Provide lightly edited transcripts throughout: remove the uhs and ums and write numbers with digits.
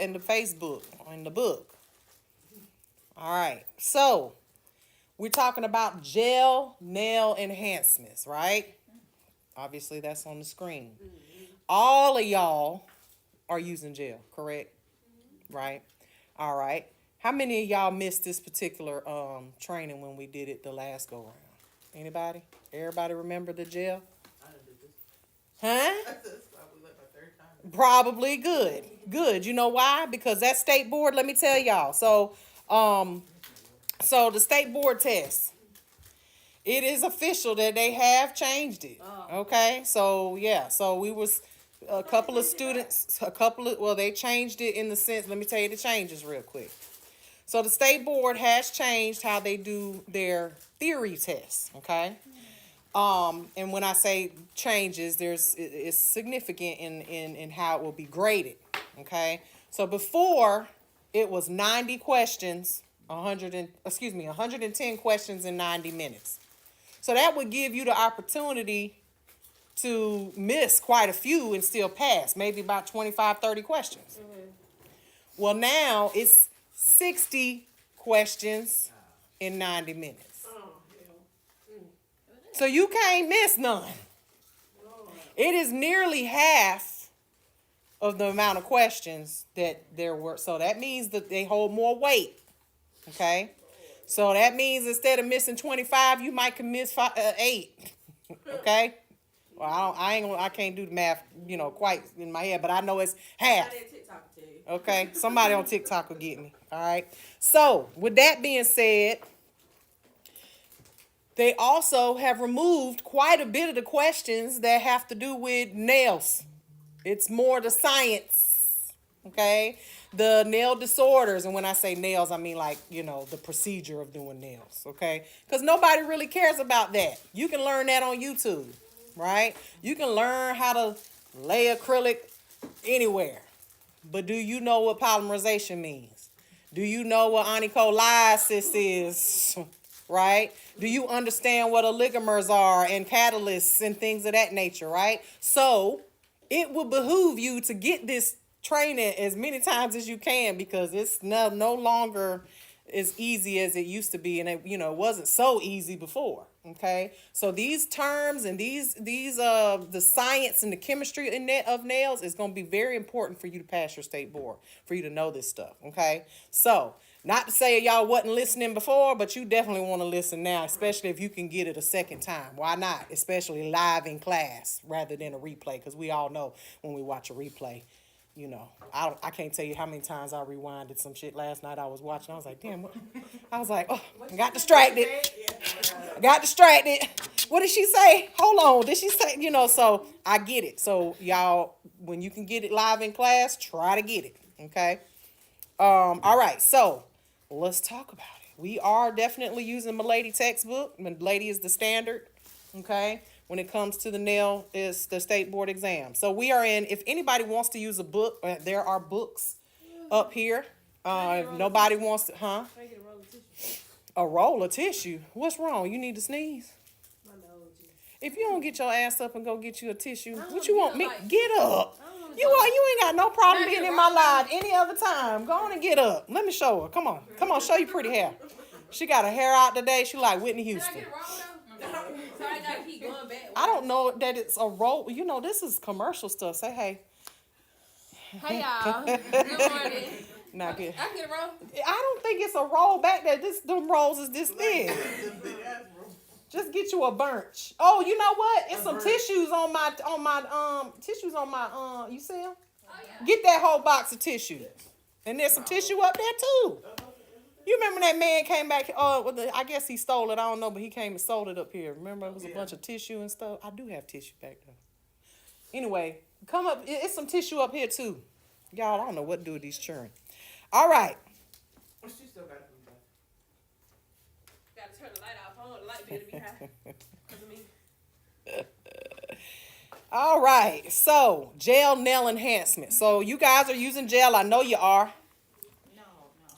in the Facebook, in the book. All right. So we're talking about gel nail enhancements, right? Obviously, that's on the screen. All of y'all are using gel, correct? Right? All right. How many of y'all missed this particular training when we did it the last go round? Anybody? Everybody remember the gel? I didn't do this. Huh? That's probably like my third time. Probably good. Good. You know why? Because that state board, let me tell y'all. So the state board test, it is official that they have changed it. Okay? So yeah, so we was a couple of students, well, they changed it in the sense, let me tell you the changes real quick. So the state board has changed how they do their theory tests, okay? And when I say changes, it's significant in how it will be graded, okay? So before, it was 90 questions, 110 questions in 90 minutes. So that would give you the opportunity to miss quite a few and still pass, maybe about 25, 30 questions. Well, now it's 60 questions in 90 minutes. So you can't miss none. It is nearly half of the amount of questions that there were. So that means that they hold more weight. Okay? So that means instead of missing 25, you might can miss 8. Okay? Well, I can't do the math, quite in my head, but I know it's half. Okay? Somebody on TikTok will get me. All right? So, with that being said, they also have removed quite a bit of the questions that have to do with nails. It's more the science, okay? The nail disorders, and when I say nails, I mean like, the procedure of doing nails, okay? Because nobody really cares about that. You can learn that on YouTube, right? You can learn how to lay acrylic anywhere. But do you know what polymerization means? Do you know what onycholysis is? Right? Do you understand what oligomers are and catalysts and things of that nature, right? So it will behoove you to get this training as many times as you can, because it's no longer as easy as it used to be, and it wasn't so easy before. Okay, so these terms and these the science and the chemistry of nails is going to be very important for you to pass your state board, for you to know this stuff. Okay, so not to say y'all wasn't listening before, but you definitely want to listen now, especially if you can get it a second time. Why not? Especially live in class rather than a replay, because we all know when we watch a replay, I can't tell you how many times I rewinded some shit last night I was watching. I was like, damn, what? I was like, oh, I got distracted. What did she say? Hold on. Did she say, so I get it. So y'all, when you can get it live in class, try to get it. Okay. All right. So let's talk about it. We are definitely using Milady textbook. Milady is the standard. Okay. When it comes to the nail, is the state board exam. So we are in, if anybody wants to use a book, there are books up here. If nobody wants to, huh? A roll of tissue? What's wrong? You need to sneeze? If you don't get your ass up and go get you a tissue, what you want me? Get up. You ain't got no problem being in my life any other time. Go on and get up. Let me show her. Come on, show your pretty hair. She got her hair out today. She like Whitney Houston. I don't know that it's a roll. This is commercial stuff. Say hey. Hey y'all. Good morning. Not good. I can get a roll. I don't think it's a roll back there. Them rolls is this big. Just get you a bunch. Oh, you know what? It's some tissues on my you see them? Oh, yeah. Get that whole box of tissue. And there's some tissue up there too. You remember that man came back, I guess he stole it, I don't know, but he came and sold it up here. Remember, it was a bunch of tissue and stuff. I do have tissue back there. Anyway, come up, it's some tissue up here too. Y'all, I don't know what to do with these children. All right. Well, she still got it. Gotta turn the light off. I want the light bill to be high. Because of me. All right, so gel nail enhancement. So you guys are using gel, I know you are.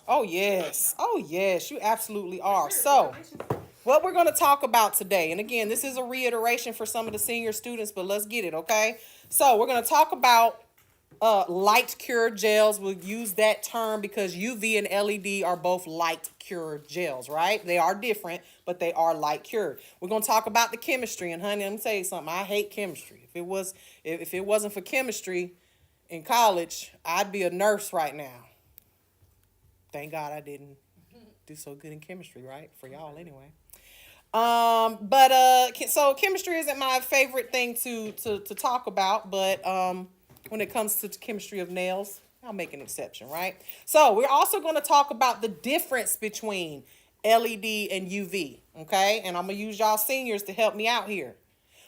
Oh, yes. Oh, yes, you absolutely are. So what we're going to talk about today, and again, this is a reiteration for some of the senior students, but let's get it, okay? So we're going to talk about light cure gels. We'll use that term because UV and LED are both light cure gels, right? They are different, but they are light cured. We're gonna talk about the chemistry, and honey, let me tell you something. I hate chemistry. If it wasn't for chemistry in college, I'd be a nurse right now. Thank God I didn't do so good in chemistry, right? For y'all anyway. So chemistry isn't my favorite thing to talk about, but when it comes to the chemistry of nails, I'll make an exception, right? So we're also going to talk about the difference between LED and UV, okay? And I'm going to use y'all seniors to help me out here.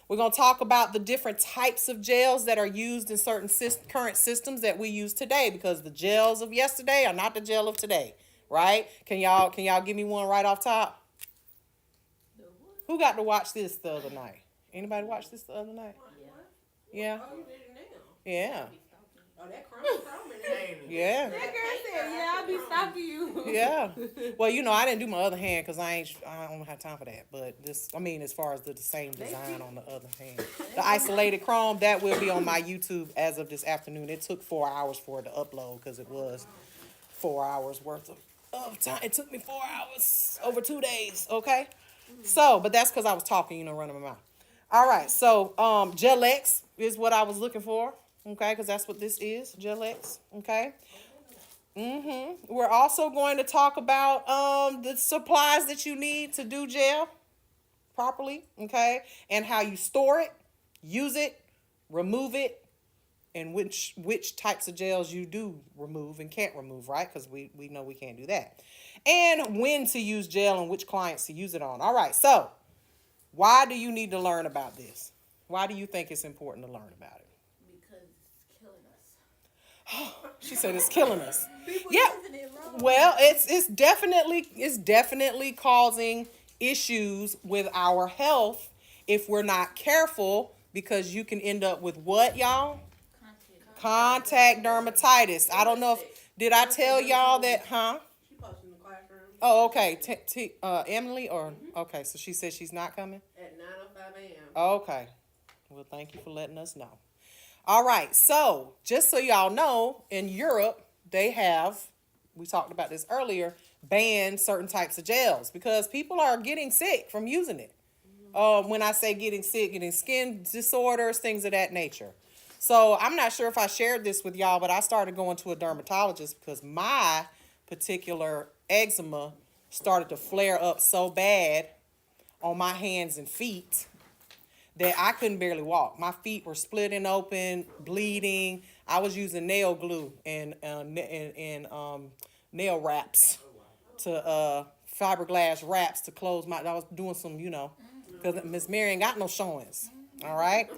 We're going to talk about the different types of gels that are used in certain current systems that we use today, because the gels of yesterday are not the gel of today, right? Can y'all give me one right off top? Who got to watch this the other night? Anybody watch this the other night? Yeah. Oh, you did it now. Yeah. Oh, that crumb in there. Yeah. That girl said, yeah, I'll be stalking you. Yeah. Well, I didn't do my other hand because I don't have time for that. But as far as the same design on the other hand, the isolated chrome, that will be on my YouTube as of this afternoon. It took 4 hours for it to upload because it was 4 hours worth of time. It took me 4 hours over 2 days. Okay. So, but that's because I was talking, running my mouth. All right. So, Gel X is what I was looking for. Okay, because that's what this is, Gel X. Okay. We're also going to talk about the supplies that you need to do gel properly. Okay, and how you store it, use it, remove it, and which types of gels you do remove and can't remove, right? Because we know we can't do that. And when to use gel and which clients to use it on. All right, so why do you need to learn about this? Why do you think it's important to learn about it? Because it's killing us. She said it's killing us. People Yeah. using it wrong. Well, it's definitely causing issues with our health if we're not careful, because you can end up with what, y'all? Contact dermatitis. I don't know did I tell y'all that, huh? She posted in the classroom. Oh, okay. Emily, or okay, so she said she's not coming? At 9:05 a.m. Okay. Well, thank you for letting us know. All right, so just so y'all know, in Europe, they have, we talked about this earlier, banned certain types of gels because people are getting sick from using it. When I say getting sick, getting skin disorders, things of that nature. So I'm not sure if I shared this with y'all, but I started going to a dermatologist because my particular eczema started to flare up so bad on my hands and feet that I couldn't barely walk. My feet were splitting open, bleeding. I was using nail glue and nail wraps to fiberglass wraps to close my. I was doing some, because Miss Mary ain't got no showings. All right.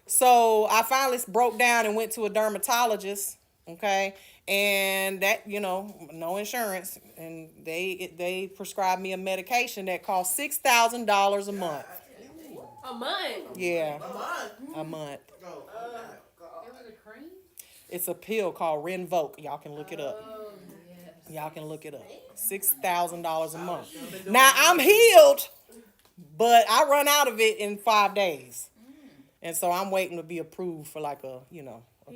So I finally broke down and went to a dermatologist. Okay. And that, no insurance, and they prescribed me a medication that cost $6,000 a month. A month. Yeah, A month. a month. Oh, It was a cream. It's a pill called Rinvoq. Y'all can look it up. Y'all can look it up. $6,000 a month. Now I'm healed, but I run out of it in 5 days, and so I'm waiting to be approved for like a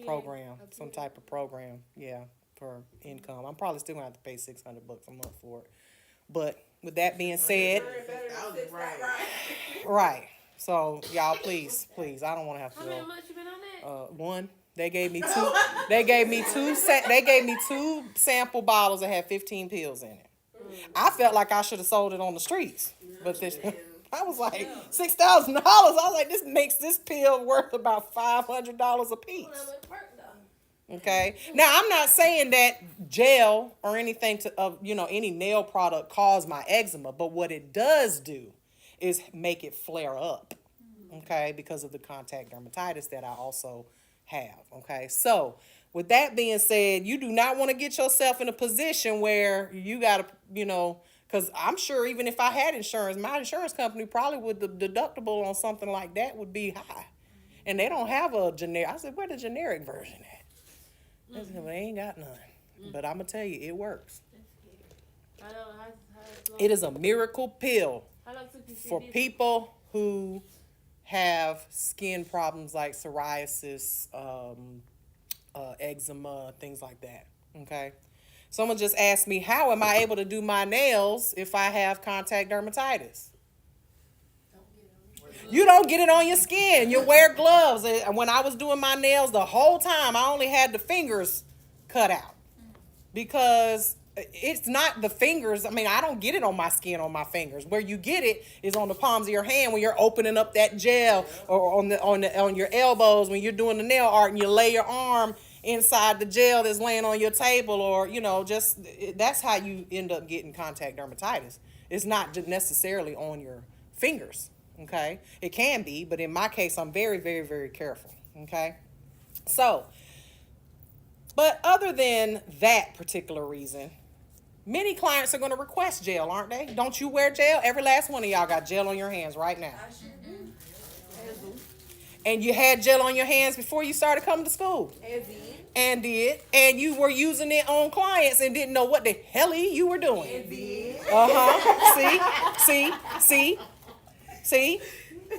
program, some type of program. Yeah, for income. I'm probably still gonna have to pay $600 a month for it. But with that being said, right. right. So y'all, please, I don't want to have to How go. many months you been on that? One. They gave me two. They gave me two sample bottles that had 15 pills in it. I felt like I should have sold it on the streets, but this, I was like $6,000. I was like, this makes this pill worth about $500 a piece. Well, it worked though. Okay. Now I'm not saying that gel or anything any nail product caused my eczema, but what it does do is make it flare up. Okay, because of the contact dermatitis that I also have. Okay, so with that being said, you do not want to get yourself in a position where you got to, because I'm sure even if I had insurance, my insurance company probably would, the deductible on something like that would be high. And they don't have a generic. I said, where the generic version at? They said, well, they ain't got none. But I'm going to tell you, it works. I know, It is a miracle pill how long took you to for see this? people who have skin problems like psoriasis, eczema, things like that. Okay. Someone just asked me, how am I able to do my nails if I have contact dermatitis? You don't get it on your skin. You wear gloves. And when I was doing my nails the whole time, I only had the fingers cut out because it's not the fingers. I mean, I don't get it on my skin on my fingers. Where you get it is on the palms of your hand when you're opening up that gel, or on your elbows when you're doing the nail art and you lay your arm inside the gel that's laying on your table, or just that's how you end up getting contact dermatitis. It's not necessarily on your fingers. Okay, it can be, but in my case, I'm very, very, very careful. Okay, so, but other than that particular reason, many clients are going to request gel, aren't they? Don't you wear gel? Every last one of y'all got gel on your hands right now. I sure do. And you had gel on your hands before you started coming to school. And you were using it on clients and didn't know what the hell you were doing. See?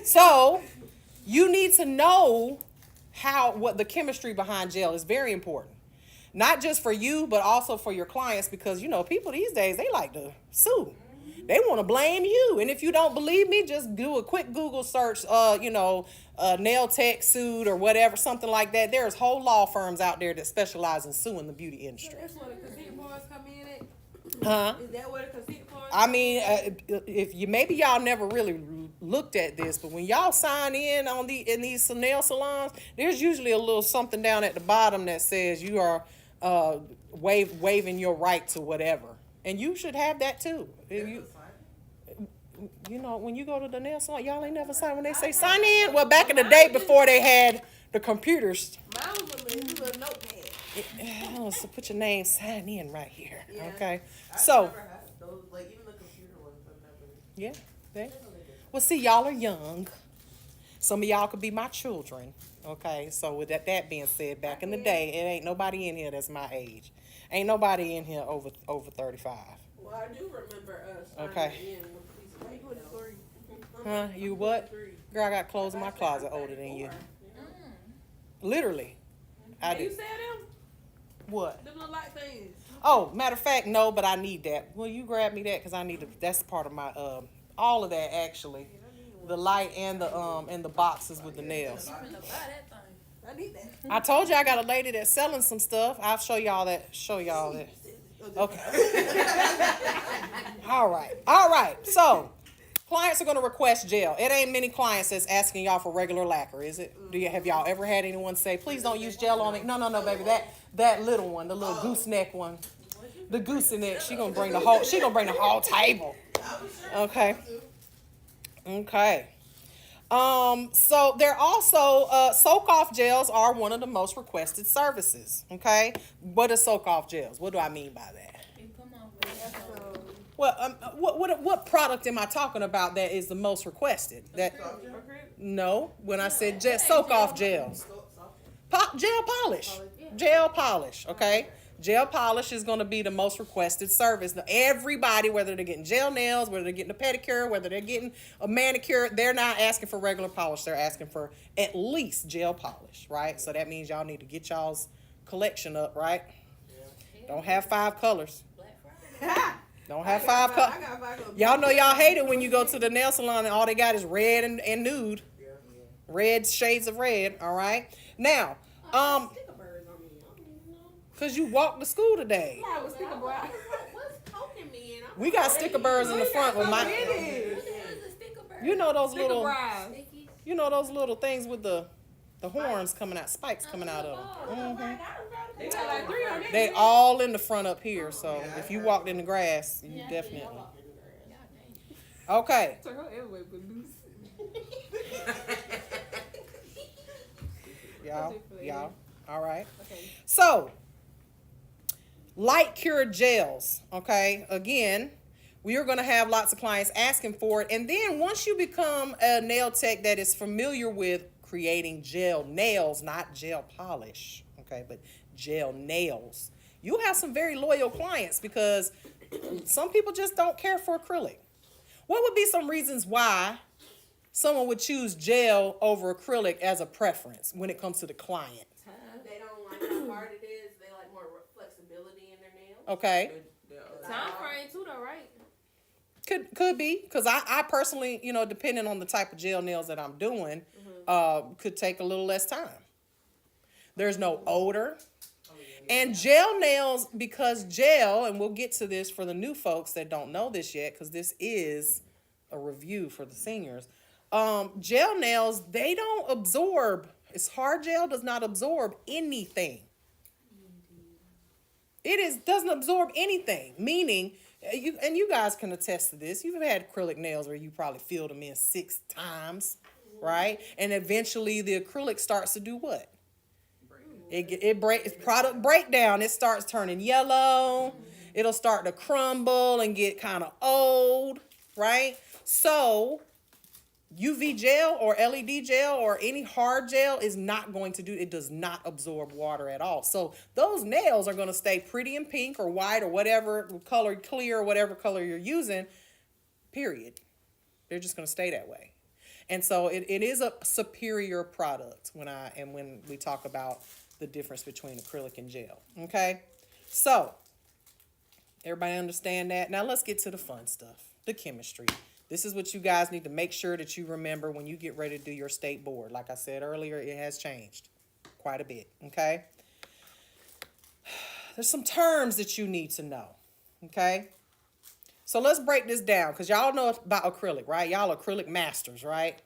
So you need to know what the chemistry behind gel is very important. Not just for you, but also for your clients, because people these days, they like to sue. They want to blame you. And if you don't believe me, just do a quick Google search, nail tech sued or whatever, something like that. There's whole law firms out there that specialize in suing the beauty industry. That's where the consent forms come in at? Huh? Is that where the consent forms I mean, if maybe y'all never really looked at this, but when y'all sign in in these nail salons, there's usually a little something down at the bottom that says you are waiving your right to whatever, and you should have that too. When you go to the nail salon, y'all ain't never signed when they say sign in. Well, back in the day before they had the computers. Mine was a little notepad. So put your name, sign in right here. Yeah. Okay. I So. never had those, like even the computer ones. I've never. Yeah. They, well, see, y'all are young. Some of y'all could be my children. Okay. So with that being said, back in the day, it ain't nobody in here that's my age. Ain't nobody in here over 35. Well, I do remember us. Okay. Huh? You what? Girl, I got clothes in my closet older than you. Literally. I You do. sell them? What? Them look like things. Oh, matter of fact, no, but I need that. Will you grab me that? Because I need to, that's part of my, all of that actually. The light and the boxes with the nails. I need that. I told you I got a lady that's selling some stuff. I'll show y'all that. Okay. All right. So, clients are going to request gel. It ain't many clients that's asking y'all for regular lacquer, is it? Have y'all ever had anyone say, please don't use gel on it? No, baby. That little one, the little gooseneck one. The gooseneck, she gonna bring the whole table. Okay. So they're also soak-off gels are one of the most requested services. Okay. What are soak-off gels? What do I mean by that? Well, what product am I talking about that is the most requested? No, when I said soak-off gels. Gel polish, okay? Gel polish is going to be the most requested service. Now, everybody, whether they're getting gel nails, whether they're getting a pedicure, whether they're getting a manicure, they're not asking for regular polish. They're asking for at least gel polish, right? So that means y'all need to get y'all's collection up, right? Don't have 5 colors. Don't have 5 colors. Y'all know y'all hate it when you go to the nail salon and all they got is red and nude. Red shades of red, all right? Now, because you walked to school today. We got sticker birds in the front with my. You know those little things with the horns coming out, spikes coming out of them. Mm-hmm. They all in the front up here, so if you walked in the grass, you definitely. Okay. Y'all. All right. So, light cure gels. Okay. Again, we are going to have lots of clients asking for it. And then once you become a nail tech that is familiar with creating gel nails, not gel polish, okay, but gel nails, you'll have some very loyal clients because some people just don't care for acrylic. What would be some reasons why someone would choose gel over acrylic as a preference when it comes to the client? They don't like Okay. Time frame too, though, right? Could be, because I personally, depending on the type of gel nails that I'm doing, could take a little less time. There's no odor. And gel nails, because gel, and we'll get to this for the new folks that don't know this yet, because this is a review for the seniors. Gel nails, they don't absorb. It's hard gel does not absorb anything. Doesn't absorb anything, meaning, you guys can attest to this. You've had acrylic nails where you probably filled them in 6 times, right? And eventually the acrylic starts to do what? It breaks, product breakdown. It starts turning yellow. It'll start to crumble and get kind of old, right? So UV gel or LED gel or any hard gel is not going to do, it does not absorb water at all. So those nails are going to stay pretty and pink or white or whatever color, clear, whatever color you're using, period. They're just going to stay that way. And so it is a superior product when we talk about the difference between acrylic and gel. Okay? So everybody understand that? Now let's get to the fun stuff, the chemistry. This is what you guys need to make sure that you remember when you get ready to do your state board. Like I said earlier, it has changed quite a bit, okay? There's some terms that you need to know, okay? So let's break this down, because y'all know about acrylic, right? Y'all acrylic masters, right?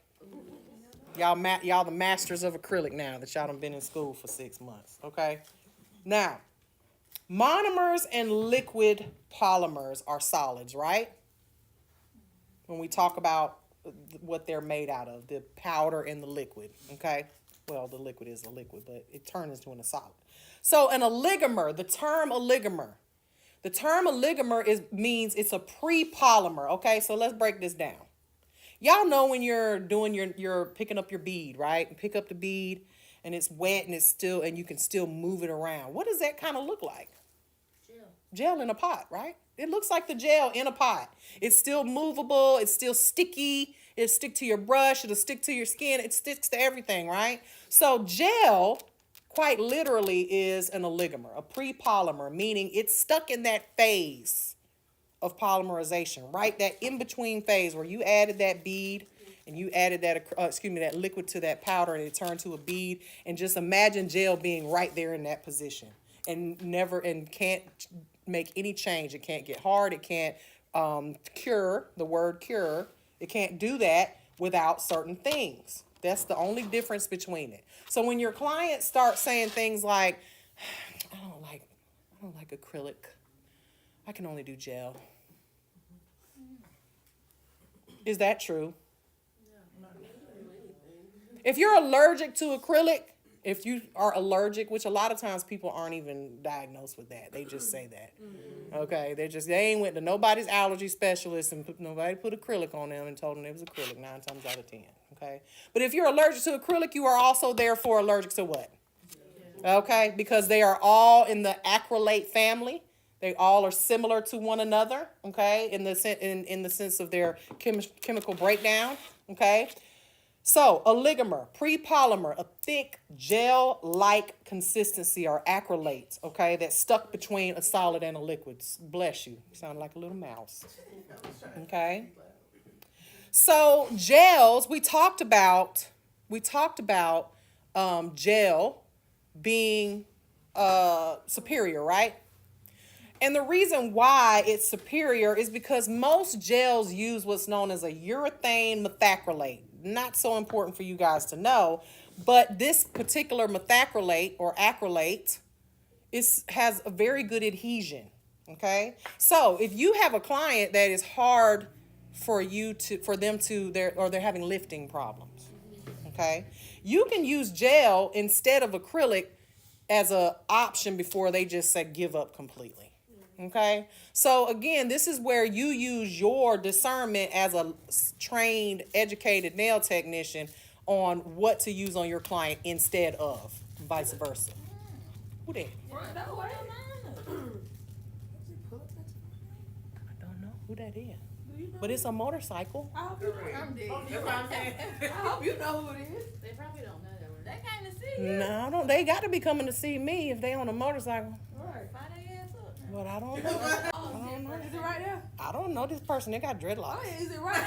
Y'all the masters of acrylic now that y'all done been in school for 6 months, okay? Now, monomers and liquid polymers are solids, right? When we talk about what they're made out of, the powder and the liquid, okay? Well, the liquid is a liquid, but it turns into a solid. So an oligomer, the term oligomer means it's a pre-polymer, okay? So let's break this down. Y'all know when you're doing you're picking up your bead, right? Pick up the bead and it's wet and you can still move it around. What does that kind of look like? Gel in a pot, right? It looks like the gel in a pot. It's still movable. It's still sticky. It'll stick to your brush. It'll stick to your skin. It sticks to everything, right? So gel, quite literally, is an oligomer, a pre-polymer, meaning it's stuck in that phase of polymerization, right? That in-between phase where you added that bead and you added that liquid to that powder and it turned to a bead. And just imagine gel being right there in that position and can't make any change. It can't get hard. It can't cure, the word cure. It can't do that without certain things. That's the only difference between it. So when your clients start saying things like, I don't like acrylic. I can only do gel. Is that true? If you're allergic to acrylic, if you are allergic, which a lot of times people aren't even diagnosed with that. They just say that. Okay, they ain't went to nobody's allergy specialist and nobody put acrylic on them and told them it was acrylic 9 times out of 10. Okay, but if you're allergic to acrylic, you are also therefore allergic to what? Okay, because they are all in the acrylate family. They all are similar to one another. Okay, in the sense of their chemical breakdown. Okay. So, oligomer, pre-polymer, a thick gel-like consistency or acrylate, okay, that's stuck between a solid and a liquid. Bless you. You sound like a little mouse. Okay. So, gels, we talked about gel being superior, right? And the reason why it's superior is because most gels use what's known as a urethane methacrylate. Not so important for you guys to know, but this particular methacrylate or acrylate has a very good adhesion. Okay, so if you have a client that is hard they're having lifting problems, okay, you can use gel instead of acrylic as an option before they just say give up completely. Okay, so again, this is where you use your discernment as a trained, educated nail technician on what to use on your client instead of vice versa. Who that? I don't know who that is, but it's a motorcycle. I hope you know who it is. They probably don't know that. They came to see you. No, they got to be coming to see me if they on a motorcycle. Right. Fire their ass up. But I don't know. Oh, is it right there? I don't know this person. They got Oh, dreadlocks. yeah, is it right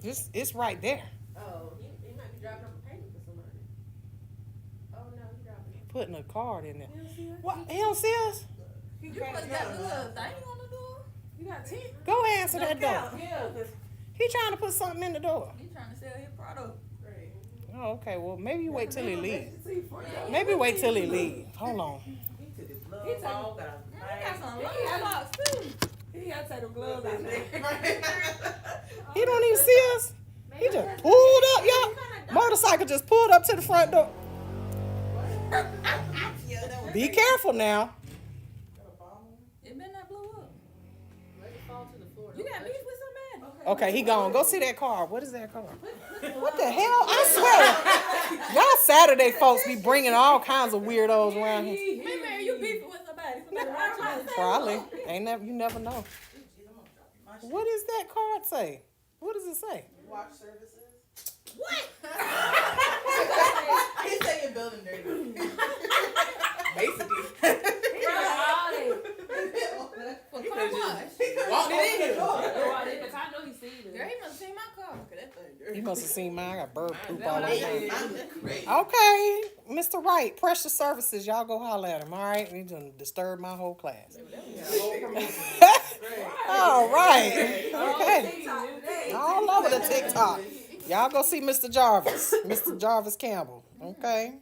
there? It's right there. Oh, he might be dropping off a payment for somebody. Oh, no, he dropping it. Putting a card in there. You don't see us? What? He don't see us? You put that little thing on the door? You got 10? Go answer that door. Yeah, because He trying to put something in the door. he's trying to sell his product. Oh, okay. Well, maybe you wait till he leave. Yeah. Maybe wait till he leave. Hold on. He took his glove He took- off, got He got some locks too. He got to take the gloves out there. He don't even see us. He just pulled up, y'all. Motorcycle just pulled up to the front door. Be careful now. It better not blow up. Let it fall to the floor. You got beef with somebody? Okay, he gone. Go see that car. What is that car? What the hell? I swear. Y'all Saturday folks be bringing all kinds of weirdos around here. Hey man, you beefing with somebody? Somebody watching us? Probably. You never know. What does that card say? What does it say? Watch services. What? He said you're building dirty. Basically. For car wash. Walked in here. Because I know he seen it. Girl, he must have seen my car. Cause that thing dirty. You must have seen mine. I got bird poop all over That's here. Great. Okay, Mr. Wright, Precious Services, y'all go holler at him, all right? He done disturbed my whole class. All right, okay. All over the TikTok. Y'all go see Mr. Jarvis, Mr. Jarvis Campbell, okay?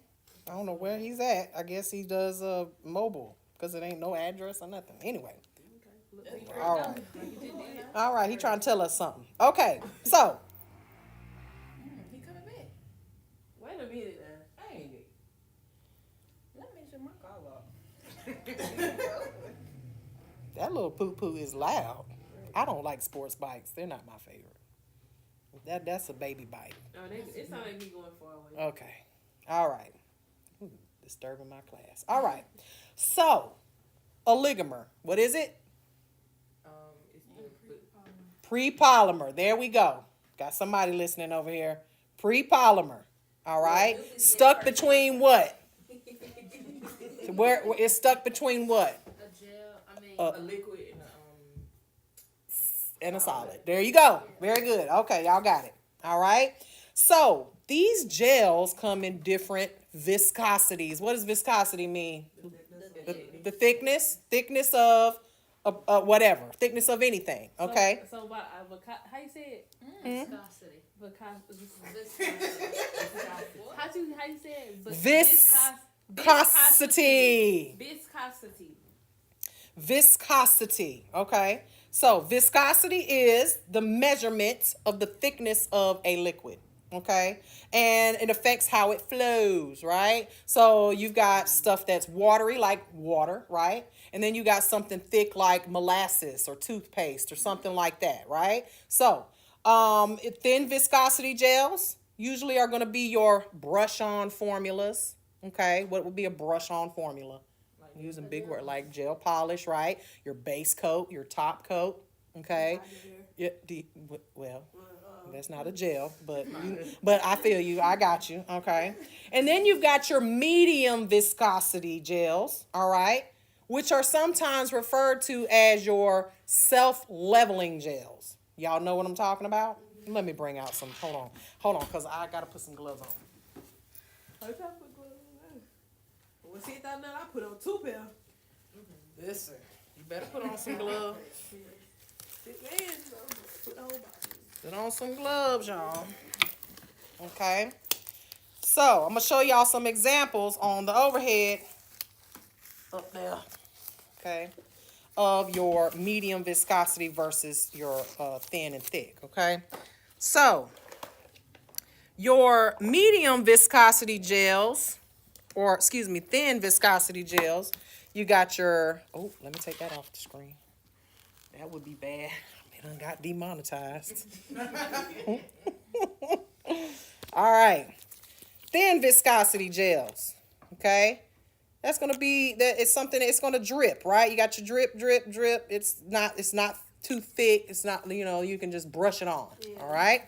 I don't know where he's at. I guess he does mobile because it ain't no address or nothing. Anyway. All right. All right, he trying to tell us something. Okay, so. He coming back. Wait a minute now. Dang it. Let me shut my car off. That little poo-poo is loud. I don't like sports bikes. They're not my favorite. That's a baby bike. No, it's not like me going far away. Okay. All right. Disturbing my class. All right. So, oligomer. What is it? It's Pre-polymer. There we go. Got somebody listening over here. Pre-polymer. All right. Stuck between what? Where it's stuck between what? a gel. I mean, Uh, a liquid And a solid. There you go. Very good. Okay, y'all got it. All right. So these gels come in different viscosities. What does viscosity mean? The thickness of whatever, thickness of anything. Okay. So what? How you say it? Viscosity. How you say it? Viscosity. Viscosity. Viscosity. Okay. So viscosity is the measurement of the thickness of a liquid. Okay. And it affects how it flows, right? So you've got stuff that's watery like water, right? And then you got something thick like molasses or toothpaste or something like that, right? So thin viscosity gels usually are going to be your brush-on formulas. Okay. What would be a brush-on formula? Using big word like gel polish, right? Your base coat, your top coat, okay? Yeah, well, that's not a gel, but I feel you. I got you, okay? And then you've got your medium viscosity gels, all right? Which are sometimes referred to as your self-leveling gels. Y'all know what I'm talking about? Let me bring out some. Hold on, because I got to put some gloves on. When she thought that, I put on 2 pair. Listen, you better put on some gloves. Put on some gloves, y'all. Okay. So, I'm going to show y'all some examples on the overhead up there. Okay. Of your medium viscosity versus your thin and thick. Okay. So, your medium viscosity gels, or excuse me, thin viscosity gels, you got your, oh, let me take that off the screen. That would be bad. It done got demonetized. All right. Thin viscosity gels, okay? That's going to be, it's something, it's going to drip, right? You got your drip, drip, drip. It's not too thick. It's not, you can just brush it on, all right?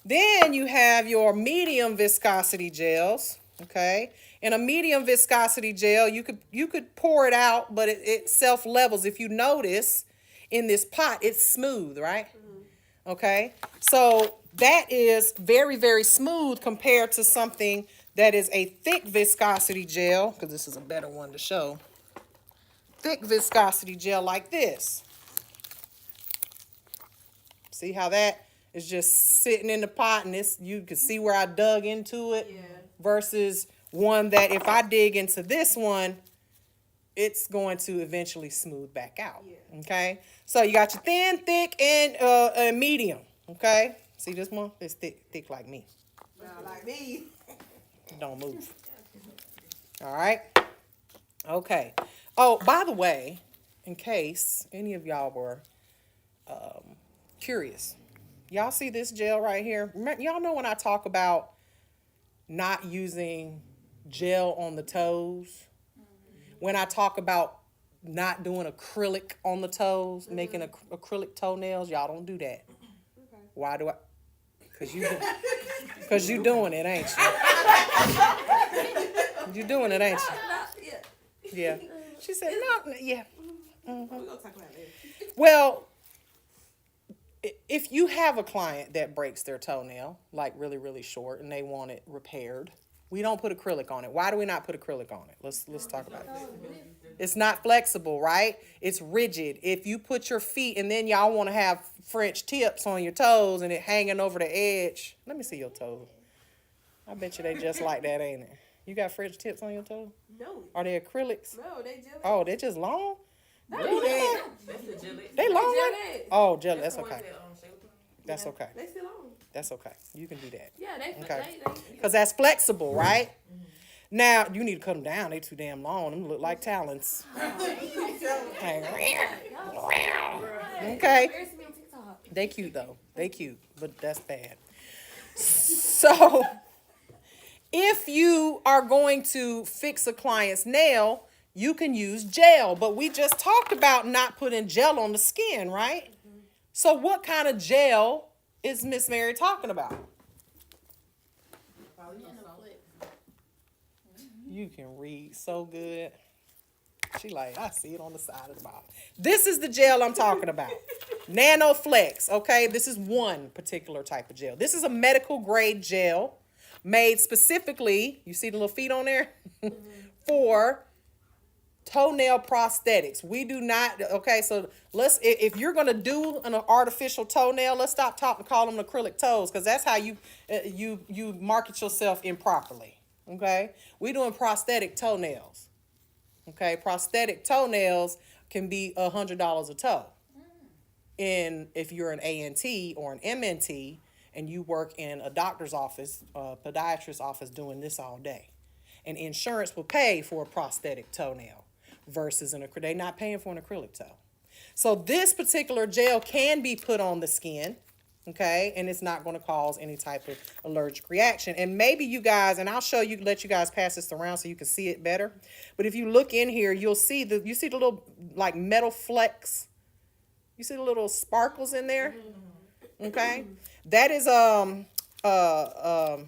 Then you have your medium viscosity gels, Okay. In a medium viscosity gel, you could pour it out, but it self levels. If you notice in this pot, it's smooth, right? Okay. So that is very, very smooth compared to something that is a thick viscosity gel, because this is a better one to show. Thick viscosity gel like this. See how that is just sitting in the pot, and this, you can see where I dug into it. Yeah. Versus one that if I dig into this one, it's going to eventually smooth back out. Yeah. Okay. So you got your thin, thick, and medium. Okay. See this one? It's thick like me. Not like me. Don't move. All right. Okay. Oh, by the way, in case any of y'all were curious, y'all see this gel right here? Y'all know when I talk about not using gel on the toes, when I talk about not doing acrylic on the toes, making acrylic toenails, y'all don't do that. Okay. Why do I? Because you doing it, ain't you? You doing it, ain't you? Yeah. Yeah. She said, no, yeah. We're gonna talk about it later. Well, if you have a client that breaks their toenail, like really, really short, and they want it repaired, we don't put acrylic on it. Why do we not put acrylic on it? Let's talk about it. It's not flexible, right? It's rigid. If you put your feet and then y'all want to have French tips on your toes and it hanging over the edge. Let me see your toes. I bet you they just like that, ain't it? You got French tips on your toes? No. Are they acrylics? No, they jelly. Oh, they're just long? Really? That's the jelly. They long? Jelly. Like? Oh, jelly. That's the ones okay. that, Shayla put on. That's okay. They still on. That's okay. You can do that. Yeah, they. Okay. They Because that's flexible, right? Now, you need to cut them down. They too damn long. Them look like talons. Okay. They cute, though. They cute, but that's bad. So, if you are going to fix a client's nail, you can use gel. But we just talked about not putting gel on the skin, right? So, what kind of gel is Miss Mary talking about? You can read so good. She like, I see it on the side of the bottle. This is the gel I'm talking about. NanoFlex, okay? This is one particular type of gel. This is a medical grade gel made specifically, you see the little feet on there? For toenail prosthetics. We do not, okay, so if you're going to do an artificial toenail, let's stop calling them acrylic toes, because that's how you market yourself improperly. Okay, we doing prosthetic toenails. Okay, prosthetic toenails can be $100 a toe. And if you're an ANT or an MNT and you work in a doctor's office, a podiatrist's office doing this all day, and insurance will pay for a prosthetic toenail versus they're not paying for an acrylic toe. So this particular gel can be put on the skin. Okay, and it's not going to cause any type of allergic reaction. And maybe you guys, and I'll let you guys pass this around so you can see it better. But if you look in here, you'll see the little like metal flecks. You see the little sparkles in there? Okay, that is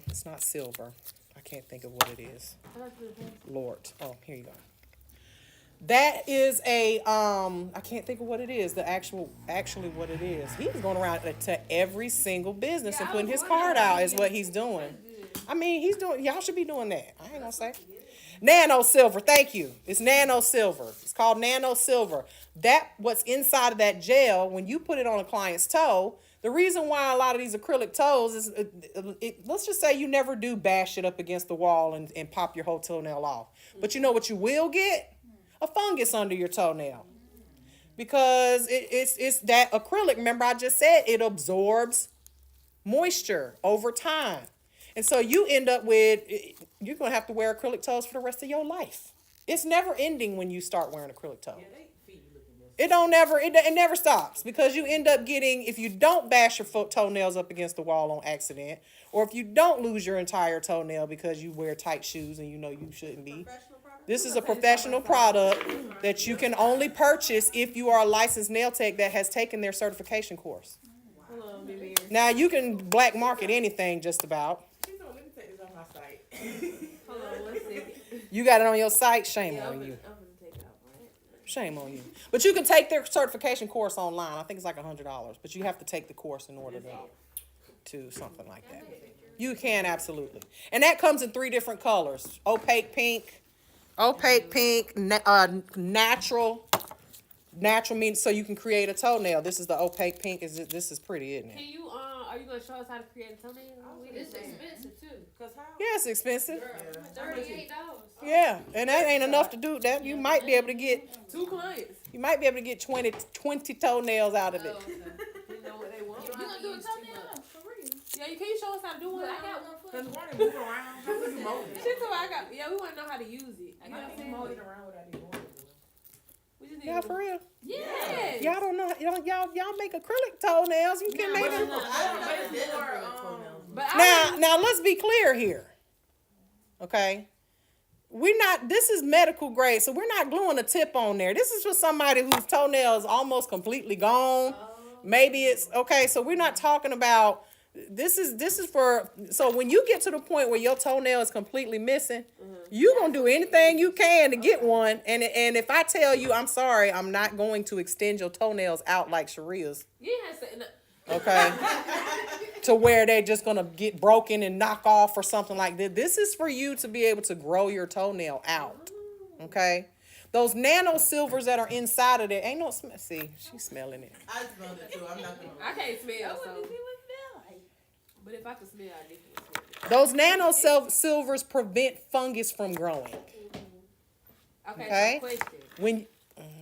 it's not silver. I can't think of what it is. Lord, oh, here you go. That is I can't think of what it is, actually what it is. He's going around to every single business and putting his card out is what he's doing. I mean, y'all should be doing that. I ain't gonna say. Nano silver, thank you. It's nano silver. It's called nano silver. What's inside of that gel, when you put it on a client's toe, the reason why a lot of these acrylic toes is, let's just say you never do bash it up against the wall and pop your whole toenail off. But you know what you will get? A fungus under your toenail, because it's that acrylic. Remember, I just said it absorbs moisture over time, and so you end up with, you're gonna have to wear acrylic toes for the rest of your life. It's never ending when you start wearing acrylic toes. It never stops, because you end up getting, if you don't bash your toenails up against the wall on accident, or if you don't lose your entire toenail because you wear tight shoes and you know you shouldn't be. This is a professional product that you can only purchase if you are a licensed nail tech that has taken their certification course. Hold on, baby. Now, you can black market anything just about. Let me take this off my site. Hold on. You got it on your site? Shame Yeah, on you. I'm gonna take it off, right? Shame on you. But you can take their certification course online. I think it's like $100, but you have to take the course in order to something like that. You can, absolutely. And that comes in 3 different colors. Opaque pink, natural. Natural means so you can create a toenail. This is the opaque pink. This is pretty, isn't Can it? you are you gonna show us how to create a toenail? It's expensive too. Cause how? Yeah, it's expensive. $38. Yeah, and that ain't enough to do that. You might be able to get 2 clients. 20 toenails out of it. Oh, okay. You know what they want. You gonna do a toenail? For real? Yeah, you can you show us how to do one? I got one for Cause you. when they move around, how do you mold it? She told me I got. Yeah, we want to know how to use it. I You know got what I'm one saying? for you. around without even molding. We just need Yeah, to- for real. Yes. Y'all don't know. Y'all make acrylic toenails. You can make them. I don't know if it's for toenails. But I Now let's be clear here. Okay. This is medical grade, so we're not gluing a tip on there. This is for somebody whose toenail is almost completely gone. Maybe it's okay, so we're not talking about this is for so when you get to the point where your toenail is completely missing, you're gonna do anything you can to get one. And if I tell you I'm sorry, I'm not going to extend your toenails out like Sharia's. you had said no. Okay. To where they're just gonna get broken and knock off or something like that. This is for you to be able to grow your toenail out. Okay. Those nano silvers that are inside of there ain't no smell. See, she's smelling it. I smelled it too. I'm not gonna. I can't smell. What So. does it smell like? But if I could smell, I definitely smell it. Those nano silvers prevent fungus from growing. Okay. So question. When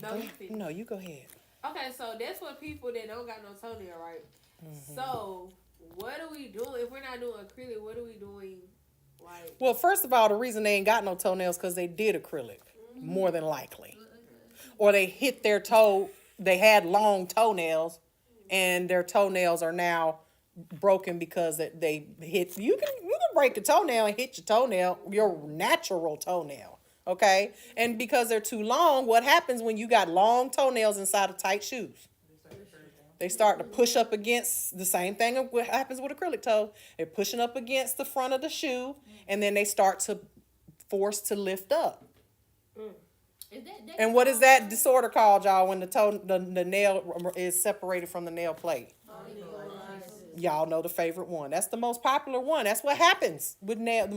No, you finish. no, you go ahead. Okay, so that's for people that don't got no toenail, right? Mm-hmm. So what are we doing if we're not doing acrylic? What are we doing? Like Well, first of all, the reason they ain't got no toenails because they did acrylic, more than likely, or they hit their toe. They had long toenails, and their toenails are now broken because they hit. You can break a toenail and hit your toenail, your natural toenail. Okay, and because they're too long, what happens when you got long toenails inside of tight shoes? They start to push up against the same thing of what happens with acrylic toe. They're pushing up against the front of the shoe, and then they start to force to lift up. Is that And what is that disorder called, y'all, when the nail is separated from the nail plate? Y'all know the favorite one. That's the most popular one. That's what happens with nail.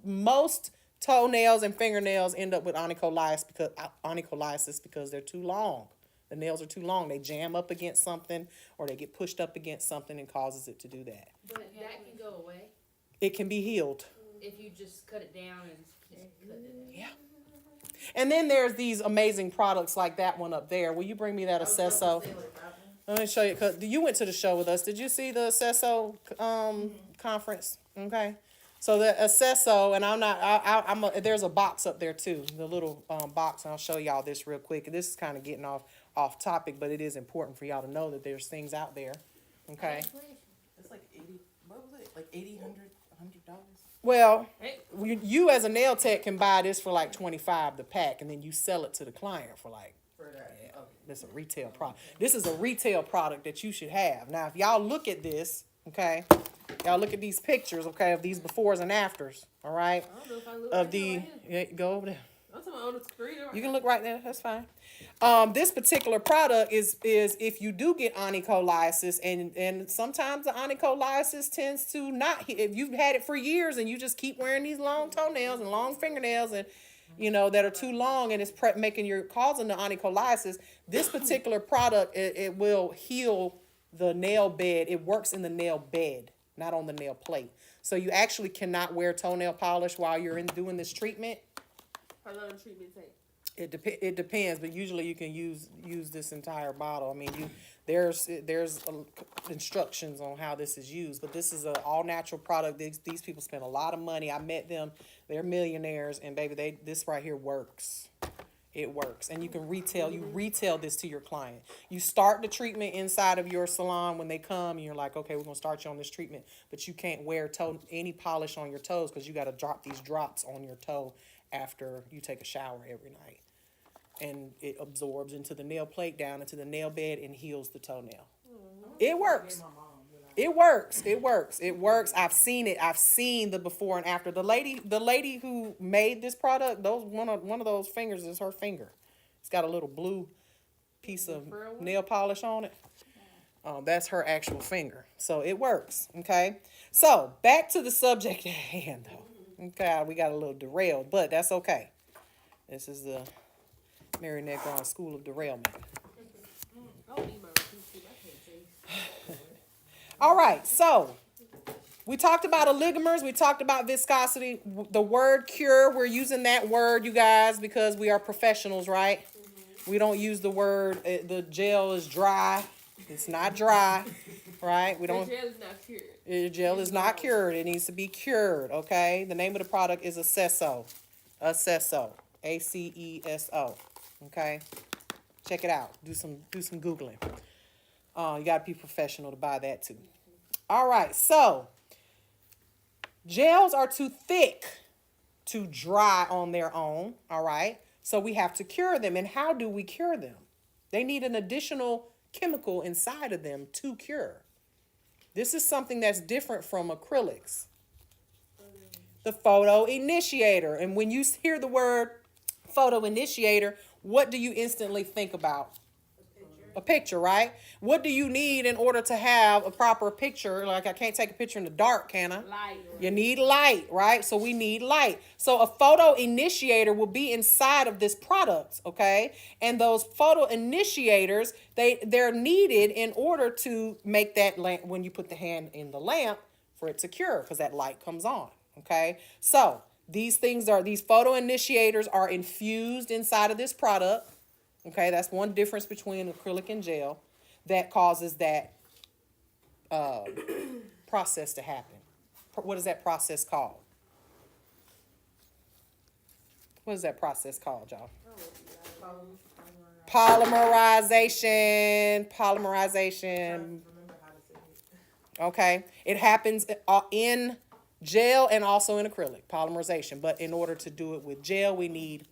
Most toenails and fingernails end up with onycholiasis because they're too long. The nails are too long. They jam up against something or they get pushed up against something and causes it to do that. But that can go away It can be healed. if you just cut it down and just cut it. Yeah. And then there's these amazing products like that one up there. Will you bring me that Acesso? Let me show you. Cause you went to the show with us. Did you see the Acesso conference? Okay. So the Acesso, and there's a box up there too, the little box, and I'll show y'all this real quick. And this is kind of getting off topic, but it is important for y'all to know that there's things out there. Okay. It's like 80. What was it? Like $80, $100. Well, you as a nail tech can buy this for like $25 the pack, and then you sell it to the client for like. For that. Okay. This is a retail product. This is a retail product that you should have. Now, if y'all look at this, okay, y'all look at these pictures, okay, of these befores and afters, all right, I don't know if I look of right the here. yeah, go over there. I'm talking about on the screen. Right? You can look right there. That's fine. This particular product is if you do get onycholiasis, and sometimes the onycholiasis tends to not. If you've had it for years and you just keep wearing these long toenails and long fingernails and that are too long and it's causing the onycholiasis. This particular product it will heal the nail bed. It works in the nail bed, not on the nail plate. So you actually cannot wear toenail polish while you're doing this treatment. How long the treatment take? It depends, but usually you can use this entire bottle. I mean, there's instructions on how this is used, but this is an all natural product. These people spend a lot of money. I met them; they're millionaires, and baby, this right here works. It works, and you can retail this to your client. You start the treatment inside of your salon when they come, and you're like, okay, we're gonna start you on this treatment, but you can't wear any polish on your toes because you got to drop these drops on your toe after you take a shower every night. And it absorbs into the nail plate, down into the nail bed, and heals the toenail. It works. My mom, It works. It works. It works. I've seen it. I've seen the before and after. The lady who made this product, one of those fingers is her finger. It's got a little blue piece of nail polish on it. That's her actual finger. So it works. Okay. So back to the subject at hand, though. Okay, we got a little derailed, but that's okay. This is the Mary Negron School of Derailment. All right, so we talked about oligomers. We talked about viscosity. The word cure, we're using that word, you guys, because we are professionals, right? We don't use the word, the gel is dry. It's not dry, right? We don't. The gel is not cured. The gel is not cured. It needs to be cured, okay? The name of the product is Acesso. Acesso. ACESO. Okay? Check it out. Do some Googling. You got to be professional to buy that too. All right, so gels are too thick to dry on their own, all right? So we have to cure them. And how do we cure them? They need an additional chemical inside of them to cure. This is something that's different from acrylics. The photo initiator. And when you hear the word photo initiator, what do you instantly think about? A picture, right? What do you need in order to have a proper picture? Like, I can't take a picture in the dark, can I? Light. You need light, right? So we need light. So a photo initiator will be inside of this product, okay? And those photo initiators, they're needed in order to make that lamp, when you put the hand in the lamp, for it to cure, because that light comes on, okay? So these photo initiators are infused inside of this product. Okay, that's one difference between acrylic and gel that causes that process to happen. What is that process called? What is that process called, y'all? Polymerization. Polymerization. Remember how to say it. Okay, it happens in gel and also in acrylic, polymerization. But in order to do it with gel, we need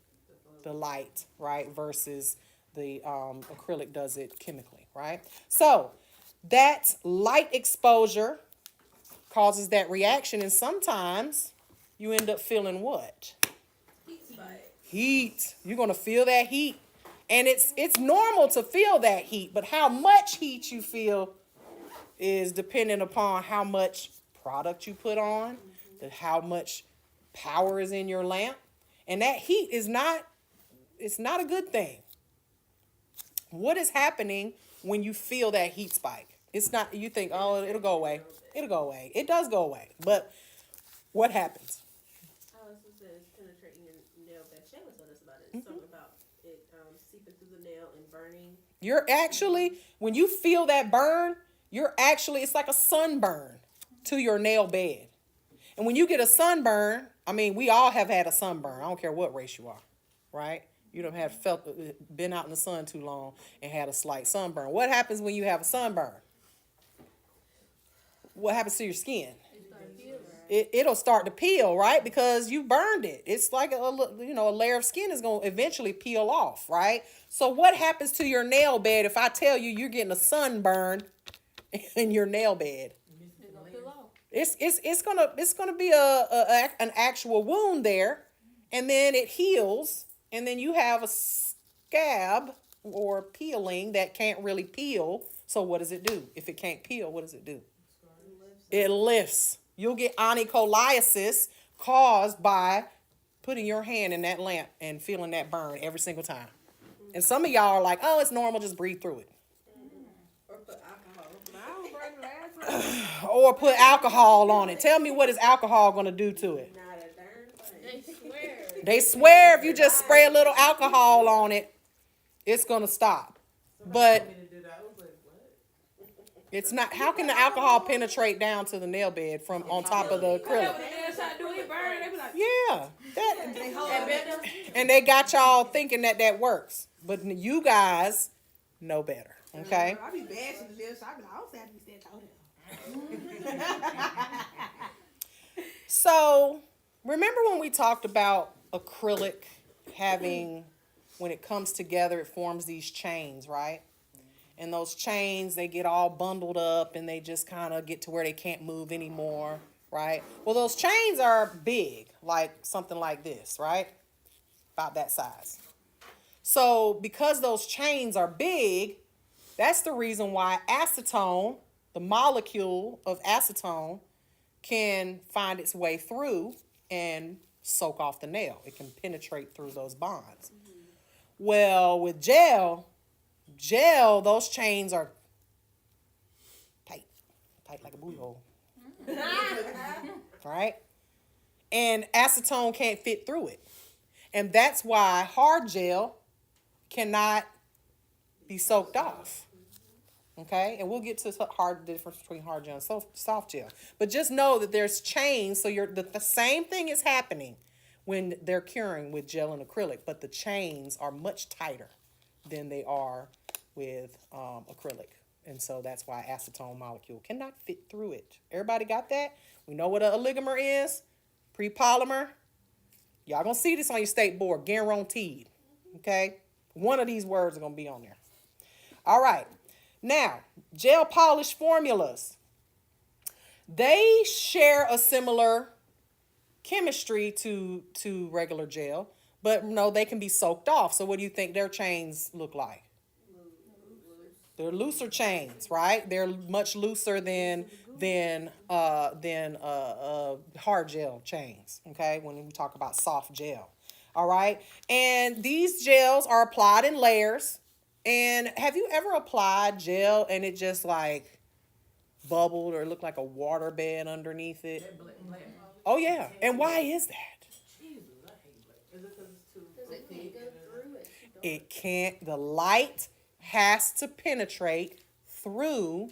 the light, right, versus the acrylic does it chemically, right? So that light exposure causes that reaction, and sometimes you end up feeling what? Heat. You're gonna feel that heat, and it's normal to feel that heat, but how much heat you feel is dependent upon how much product you put on, how much power is in your lamp, and that heat is not. It's not a good thing. What is happening when you feel that heat spike? It's not, you think, oh, it'll go away. It'll go away. It does go away. But what happens? I was just saying it's penetrating your nail. That Shayla told us about it. Something about it seeping through the nail and burning. You're actually, when you feel that burn, it's like a sunburn to your nail bed. And when you get a sunburn, I mean, we all have had a sunburn. I don't care what race you are, right? You don't have been out in the sun too long and had a slight sunburn. What happens when you have a sunburn? What happens to your skin? It'll start to peel, right? Because you burned it. It's like a layer of skin is going to eventually peel off, right? So what happens to your nail bed if I tell you you're getting a sunburn in your nail bed? It's gonna be an actual wound there, and then it heals. And then you have a scab or peeling that can't really peel. So what does it do? If it can't peel, what does it do? It lifts. You'll get onycholiasis caused by putting your hand in that lamp and feeling that burn every single time. And some of y'all are like, oh, it's normal, just breathe through it. Or put alcohol. I was burning last night. Or put alcohol on it. Tell me, what is alcohol going to do to it? Not a darn thing. They swear. They swear if you just spray a little alcohol on it, it's going to stop. But Told me to do that. I was like, what? it's not. How can the alcohol penetrate down to the nail bed from on top of the acrylic? Yeah, and they got y'all thinking that works, but you guys know better. Okay. I be bashing the lips. I be like, I don't say I be saying told So remember when we talked about acrylic having, when it comes together, it forms these chains, right? and those chains, they get all bundled up and they just kind of get to where they can't move anymore, right? Well, those chains are big, like something like this, right? About that size. So because those chains are big, that's the reason why acetone, the molecule of acetone, can find its way through and soak off the nail. It can penetrate through those bonds. Well, with gel, those chains are tight like a booty hole. Right? And acetone can't fit through it. And that's why hard gel cannot be soaked off. Okay, and we'll get to the difference between hard gel and soft gel. But just know that there's chains, so the same thing is happening when they're curing with gel and acrylic, but the chains are much tighter than they are with acrylic. And so that's why acetone molecule cannot fit through it. Everybody got that? We know what an oligomer is, pre-polymer. Y'all gonna see this on your state board, guaranteed. Okay, one of these words are gonna be on there. All right. Now, gel polish formulas. They share a similar chemistry to regular gel, but no, they can be soaked off. So what do you think their chains look like? They're looser chains, right? They're much looser than hard gel chains, okay? When we talk about soft gel. All right? And these gels are applied in layers. And have you ever applied gel and it just like bubbled or looked like a water bed underneath it? Oh yeah. And why is that? Jesus, I hate black. Is it because it's too Because it can't go through it. It can't, the light has to penetrate through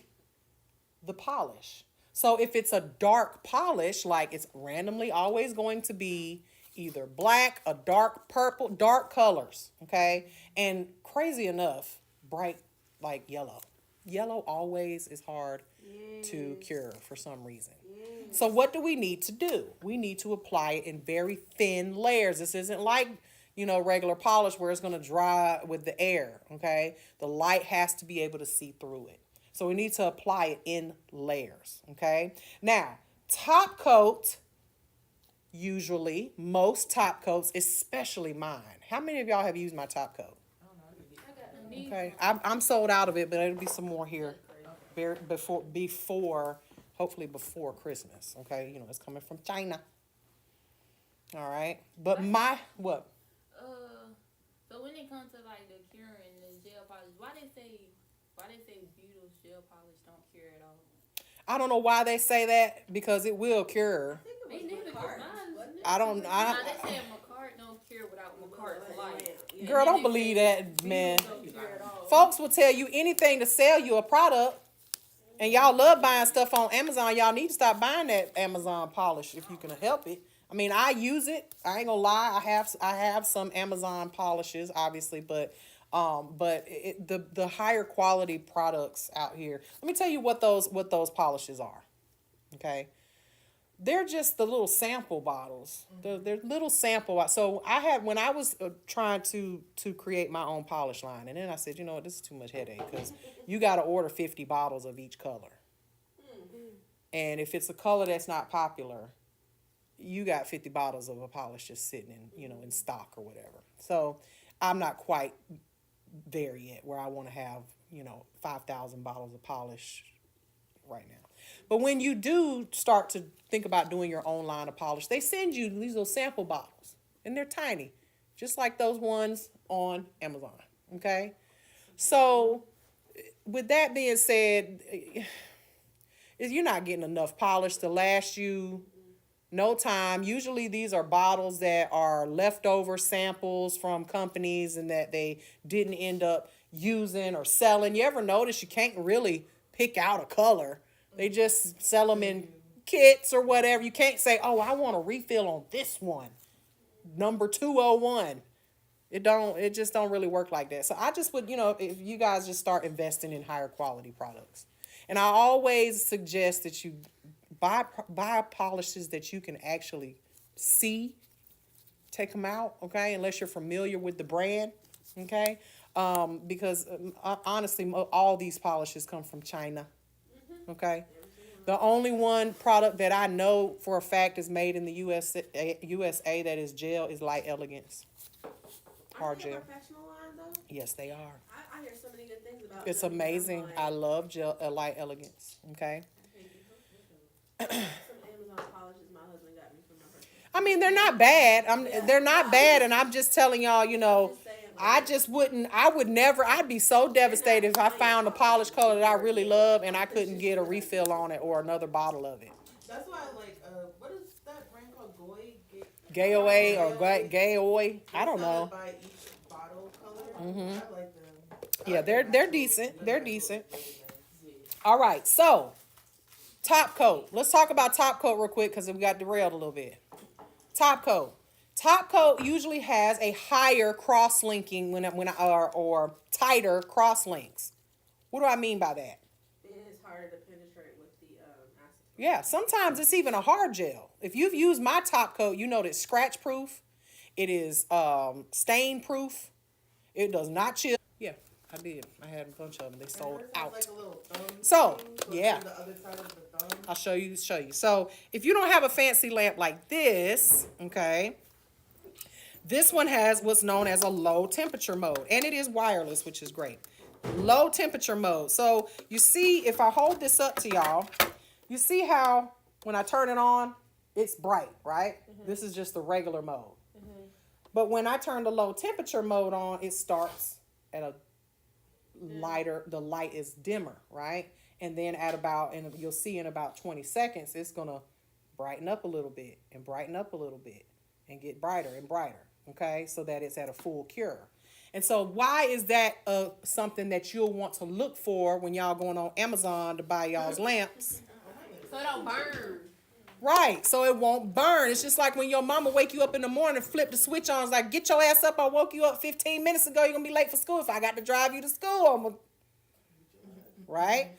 the polish. So if it's a dark polish, like it's randomly always going to be either black, a dark purple, dark colors, okay? And crazy enough, bright like yellow. Yellow always is hard to cure for some reason. So what do we need to do? We need to apply it in very thin layers. This isn't like, regular polish where it's going to dry with the air, okay? The light has to be able to see through it. So we need to apply it in layers, okay? Now, top coat, usually, most top coats, especially mine. How many of y'all have used my top coat? Okay, I'm sold out of it, but there'll be some more here hopefully before Christmas, okay? It's coming from China. All right, but what? So when it comes to like the curing the gel polish, why they say Beautiful gel polish don't cure at all? I don't know why they say that, because it will cure. They never cure mine. I don't. They say Macart don't cure without Macart for life. Girl, don't believe that, man. Don't cure at all. Folks will tell you anything to sell you a product, and y'all love buying stuff on Amazon. Y'all need to stop buying that Amazon polish if you can help it. I mean, I use it. I ain't gonna lie. I have some Amazon polishes, obviously, but the higher quality products out here. Let me tell you what those polishes are. Okay, they're just the little sample bottles. They're little sample. So when I was trying to create my own polish line, and then I said, this is too much headache, because you got to order 50 bottles of each color, and if it's a color that's not popular, you got 50 bottles of a polish just sitting in stock or whatever. So I'm not quite there yet where I want to have 5,000 bottles of polish right now. But when you do start to think about doing your own line of polish, they send you these little sample bottles, and they're tiny, just like those ones on Amazon. Okay, so with that being said, you're not getting enough polish to last you no time. Usually these are bottles that are leftover samples from companies and that they didn't end up using or selling. You ever notice you can't really pick out a color? They just sell them in kits or whatever. You can't say, oh, I want a refill on this one, number 201. It just don't really work like that. So I just would, if you guys just start investing in higher quality products. And I always suggest that you buy polishes that you can actually see. Take them out, okay? Unless you're familiar with the brand, okay? Because honestly, all these polishes come from China. Okay. The only one product that I know for a fact is made in the USA that is gel is Light Elegance. Hard Aren't they a gel. professional line though? Yes, they are. I hear so many good things about It's them. amazing. I'm like, I love gel, Light Elegance. Okay. some Amazon polishes my husband got me for my birthday. I mean, they're not bad. They're not bad, and I'm just telling y'all, you know, Just saying, like, I would never, I'd be so devastated if I found a polish color that I really love and I couldn't get a refill on it or another bottle of it. That's why I like, what is that brand called? Gayoe or Gayoe, I don't know. By each bottle color. I like them. Yeah, they're decent. They're decent. All right, so top coat. Let's talk about top coat real quick because we got derailed a little bit. Top coat. Top coat usually has a higher cross linking or tighter cross links. What do I mean by that? it is harder to penetrate with the acetone. Yeah, sometimes it's even a hard gel. If you've used my top coat, you know that it's scratch proof. It is stain proof. It does not chill. Yeah, I did. I had a bunch of them. They sold out. Like a little thumb So, thing, yeah. The other side of the thumb. I'll show you. So if you don't have a fancy lamp like this, okay, this one has what's known as a low temperature mode, and it is wireless, which is great. Low temperature mode. So you see, if I hold this up to y'all, you see how when I turn it on, it's bright, right? This is just the regular mode. But when I turn the low temperature mode on, it starts at a lighter, the light is dimmer, right? And then and you'll see in about 20 seconds, it's gonna brighten up a little bit and brighten up a little bit and get brighter and brighter, okay? So that it's at a full cure. And so why is that something that you'll want to look for when y'all going on Amazon to buy y'all's lamps? So it don't burn. Right, so it won't burn. It's just like when your mama wake you up in the morning and flip the switch on. It's like, get your ass up. I woke you up 15 minutes ago. You're going to be late for school. If I got to drive you to school, right?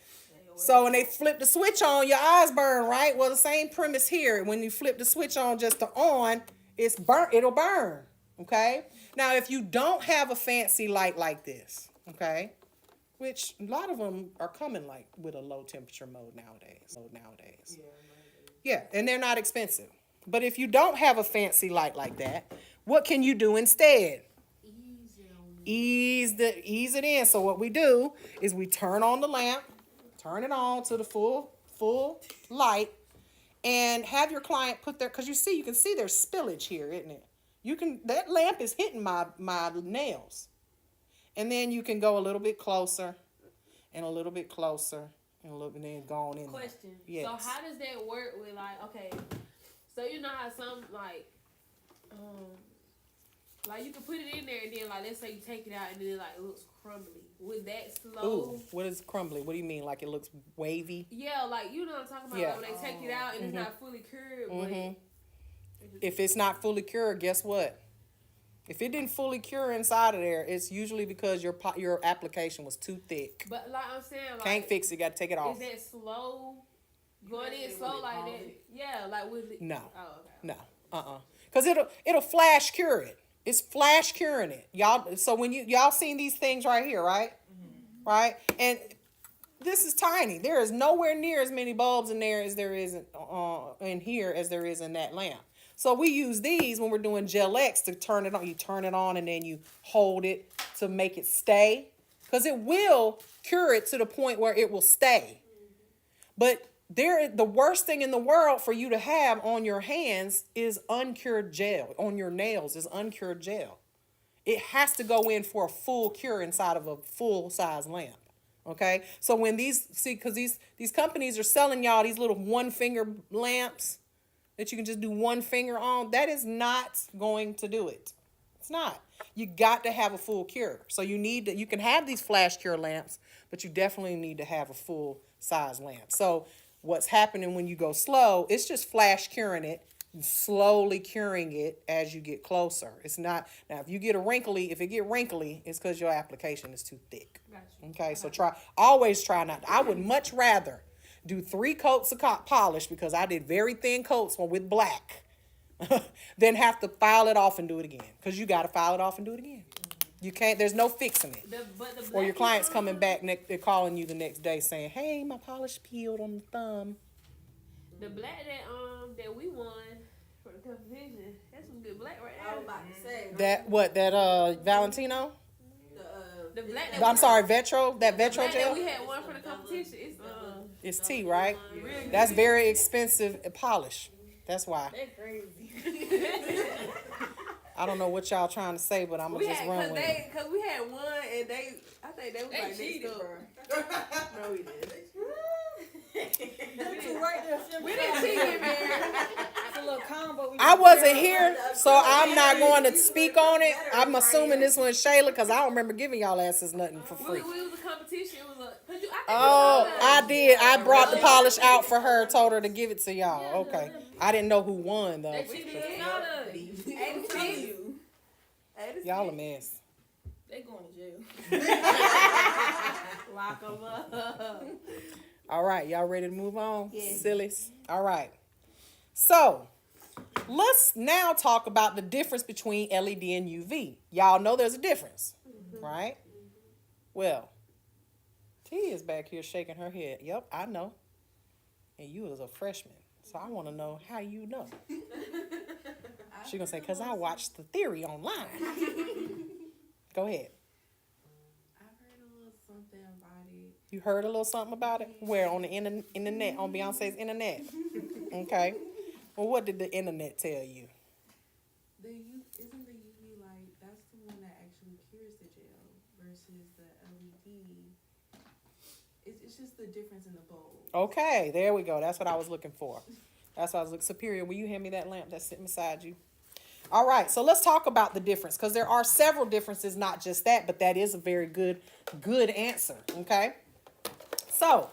So when they flip the switch on, your eyes burn, right? Well, the same premise here. When you flip the switch on just to on, it's burn. It'll burn, okay? Now, if you don't have a fancy light like this, okay, which a lot of them are coming like with a low temperature mode nowadays. Yeah, and they're not expensive. But if you don't have a fancy light like that, what can you do instead? Ease it in. So what we do is we turn on the lamp, turn it on to the full light, and have your client put their, because you can see there's spillage here, isn't it? That lamp is hitting my nails. And then you can go a little bit closer and a little bit closer. And then going in. Question. Yes. So how does that work with like, okay, so you know how some like you can put it in there and then like let's say you take it out and then it like looks crumbly. With that slow. Ooh, what is crumbly? What do you mean? Like it looks wavy? Yeah, like you know what I'm talking about. Yeah. Like, when they take it out and it's not fully cured. But If it's not fully cured, guess what? If it didn't fully cure inside of there, it's usually because your application was too thick. But like I'm saying, like Can't fix it. Got to take it off. is that slow? Going in say slow what they like call that? it? Yeah, like with it. No. Oh, okay. No. Because it'll flash cure it. It's flash curing it. Y'all. So when y'all seen these things right here, right? Right? And this is tiny. There is nowhere near as many bulbs in there as there is in here as there is in that lamp. So we use these when we're doing Gel X to turn it on. You turn it on and then you hold it to make it stay. Because it will cure it to the point where it will stay. But the worst thing in the world for you to have on your hands is uncured gel. On your nails is uncured gel. It has to go in for a full cure inside of a full-size lamp. Okay? So when because these companies are selling y'all these little one-finger lamps that you can just do one finger on, that is not going to do it. It's not. You got to have a full cure. So you can have these flash cure lamps, but you definitely need to have a full size lamp. So what's happening when you go slow, it's just flash curing it, slowly curing it as you get closer. It's not, now if it get wrinkly, it's because your application is too thick. Gotcha. Okay, so always try not, I would much rather do 3 coats of polish because I did very thin coats with black, then have to file it off and do it again. Because you got to file it off and do it again. You can't, there's no fixing it. But the black Or your client's and, coming back, they're calling you the next day saying, hey, my polish peeled on the thumb. The black that we won for the competition. That's some good black right I was there. about to say. That Valentino? The black that I'm sorry, Vetro? That black Vetro that gel? we had won for the competition. It's tea, right? Real That's very expensive polish. That's why. They're crazy. I don't know what y'all trying to say, but I'm We gonna just had run with it. because we had one and I think they was They like cheated, next bro. up. No, we didn't. You right there, We didn't cheat it, man. It's a little combo. I wasn't here, so I'm not going to speak on it. I'm assuming this one's Shayla because I don't remember giving y'all asses nothing for free. We was a competition. It was a. 'Cause you, I think Oh, you I saw did. I brought the polish out for her, told her to give it to y'all. Okay. I didn't know who won though. They cheated us out of it. I'm telling you. Y'all a mess. They going to jail. Lock 'em up. All right, y'all ready to move on? Yes. Sillies. All right. So, let's now talk about the difference between LED and UV. Y'all know there's a difference, right? Well, T is back here shaking her head. Yep, I know. And you was a freshman, so I want to know how you know. She gonna say, "Cause I watched the theory online." Go ahead. I've heard a little something about it. You heard a little something about it? Where on the internet, on Beyonce's internet? Okay. Well, what did the internet tell you? Isn't the UV light, that's the one that actually cures the gel versus the LED. It's just the difference in the bulb. Okay, there we go. That's what I was looking for. That's what I was looking. Superior, will you hand me that lamp that's sitting beside you? All right, so let's talk about the difference because there are several differences, not just that, but that is a very good answer, okay? So,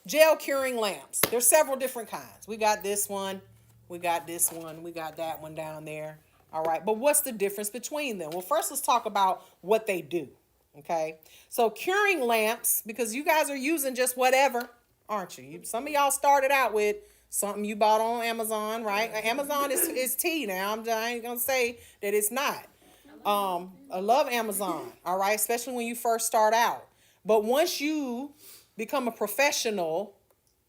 gel curing lamps. There's several different kinds. We got this one, we got this one, we got that one down there. All right, but what's the difference between them? Well, first let's talk about what they do, okay? So curing lamps, because you guys are using just whatever, aren't you? Some of y'all started out with something you bought on Amazon, right? Amazon is tea now. I ain't gonna say that it's not. I love Amazon, all right, especially when you first start out. But once you become a professional,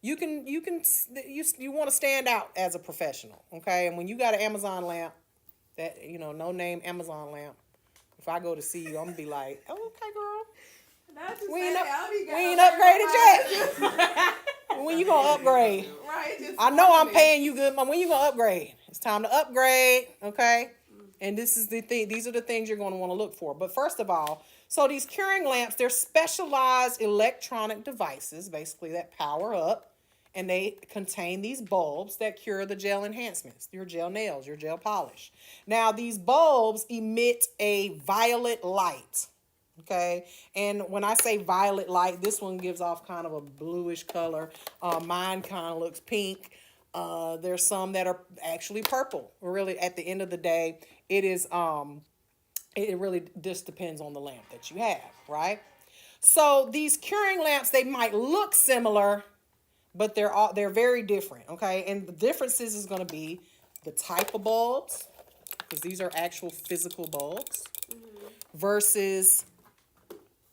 you want to stand out as a professional, okay? And when you got an Amazon lamp, that no name Amazon lamp, if I go to see you, I'm gonna be like, oh, okay, girl. We ain't upgraded yet. When you gonna upgrade? Right. I know I'm paying you good, but when you gonna upgrade? It's time to upgrade, okay? And this is the thing. These are the things you're going to want to look for. But first of all, so these curing lamps, they're specialized electronic devices, basically that power up, and they contain these bulbs that cure the gel enhancements, your gel nails, your gel polish. Now, these bulbs emit a violet light. Okay, and when I say violet light, this one gives off kind of a bluish color. Mine kind of looks pink. There's some that are actually purple. Really, at the end of the day, it is. It really just depends on the lamp that you have, right? So these curing lamps, they might look similar, but they're very different. Okay, and the differences is going to be the type of bulbs, because these are actual physical bulbs, versus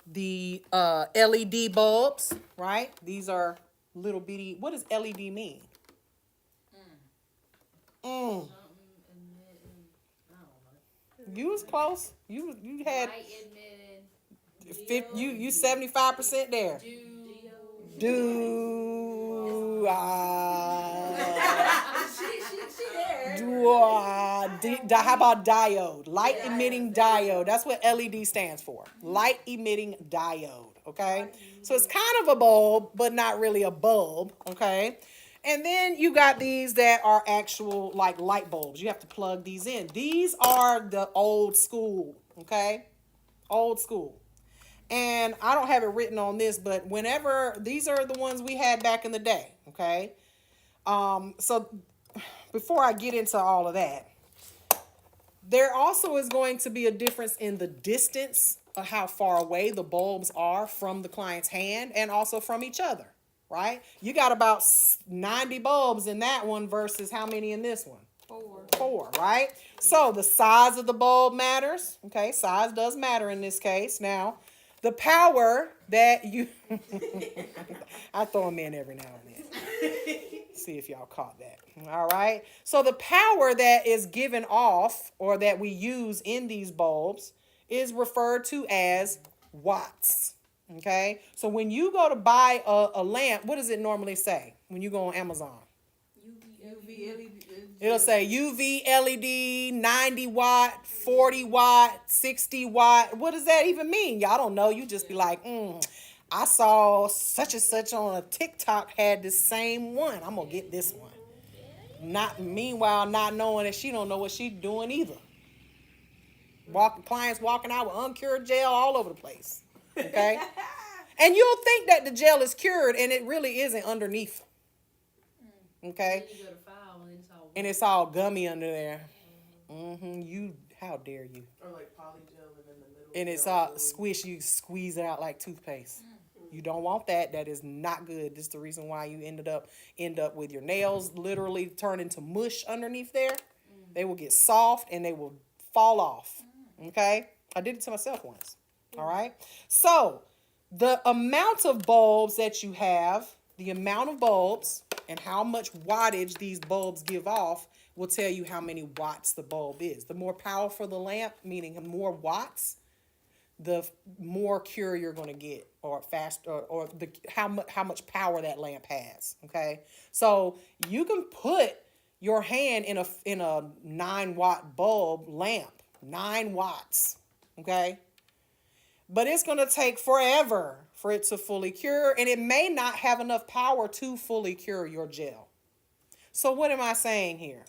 the LED bulbs, right? These are little bitty. What does LED mean? You was close. You had Light emitting. you 75% there. How about diode? Light emitting diode. That's what LED stands for. Light emitting diode. Okay, so it's kind of a bulb, but not really a bulb. Okay, and then you got these that are actual like light bulbs. You have to plug these in. These are the old school. Okay, old school. And I don't have it written on this, but whenever these are the ones we had back in the day. Okay, so before I get into all of that, there also is going to be a difference in the distance of how far away the bulbs are from the client's hand and also from each other, right? You got about 90 bulbs in that one versus how many in this one? 4, right? So the size of the bulb matters. Okay, size does matter in this case. Now, the power that you... I throw them in every now and then. See if y'all caught that. All right. So the power that is given off or that we use in these bulbs is referred to as watts. Okay. So when you go to buy a lamp, what does it normally say when you go on Amazon? UV LED. It'll say UV LED, 90 watt, 40 watt, 60 watt. What does that even mean? Y'all don't know. You just be like, I saw such and such on a TikTok had the same one. I'm going to get this one. Meanwhile, not knowing that she don't know what she's doing either. Clients walking out with uncured gel all over the place. Okay? And you'll think that the gel is cured, and it really isn't underneath. Okay? Then you go to file and it's all. And it's all gummy under there. How dare you? Or like polygel and in the middle. And it's all squish. You squeeze it out like toothpaste. You don't want that. That is not good. This is the reason why you end up with your nails literally turn into mush underneath there. They will get soft and they will fall off. Okay? I did it to myself once. All right? So, the amount of bulbs that you have, the amount of bulbs and how much wattage these bulbs give off will tell you how many watts the bulb is. The more powerful the lamp, meaning more watts, the more cure you're going to get, or faster, or the how much power that lamp has. Okay, so you can put your hand in a 9-watt bulb lamp, 9 watts. Okay, but it's going to take forever for it to fully cure, and it may not have enough power to fully cure your gel. So what am I saying here?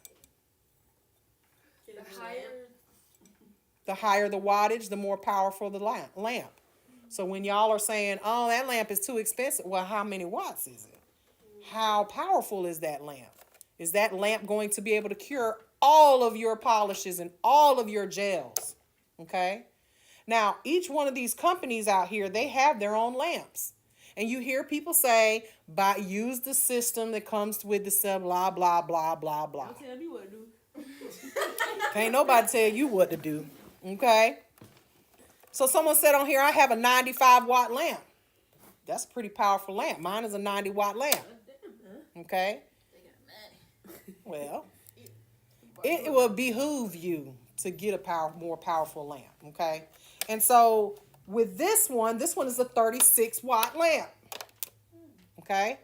The higher the wattage, the more powerful the lamp. So when y'all are saying, oh, that lamp is too expensive, well, how many watts is it? How powerful is that lamp? Is that lamp going to be able to cure all of your polishes and all of your gels? Okay? Now, each one of these companies out here, they have their own lamps. And you hear people say, use the system that comes with the sub, blah, blah, blah, blah, blah. Don't tell me what to do. Can't nobody tell you what to do. Okay? So someone said on here, I have a 95-watt lamp. That's a pretty powerful lamp. Mine is a 90-watt lamp. Okay? Well, it will behoove you to get a more powerful lamp. Okay? And so with this one is a 36-watt lamp. Okay?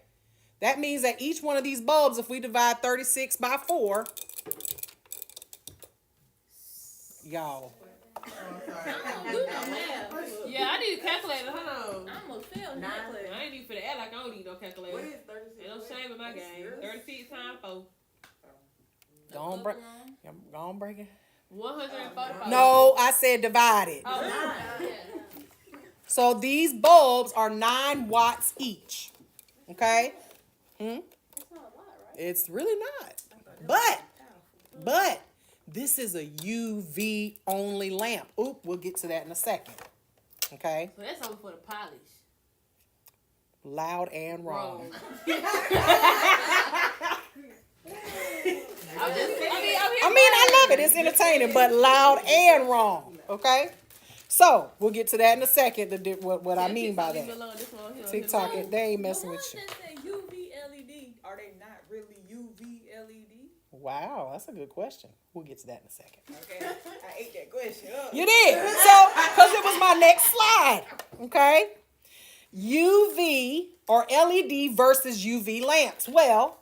That means that each one of these bulbs, if we divide 36 by 4, y'all. Yeah, I need a calculator. Hold on. I almost failed I calculator. ain't need for the act like I don't need no calculator. What is 36? Ain't no shame in my game. 36 times 4. Don't break it. 145. No, I said divide it. Oh, So these bulbs are 9 watts each. Okay? That's not a lot, right? It's really not. But this is a UV only lamp. Oop, we'll get to that in a second. Okay? so that's only for the polish. Loud and wrong. I love it. It's entertaining, but loud and wrong. Okay? So, we'll get to that in a second, what I mean by that. TikTok, they ain't messing with you. The ones that say UV LED, are they not really UV LED? Wow, that's a good question. We'll get to that in a second. Okay, I ate that question up. You did. So, because it was my next slide. Okay? UV or LED versus UV lamps. Well,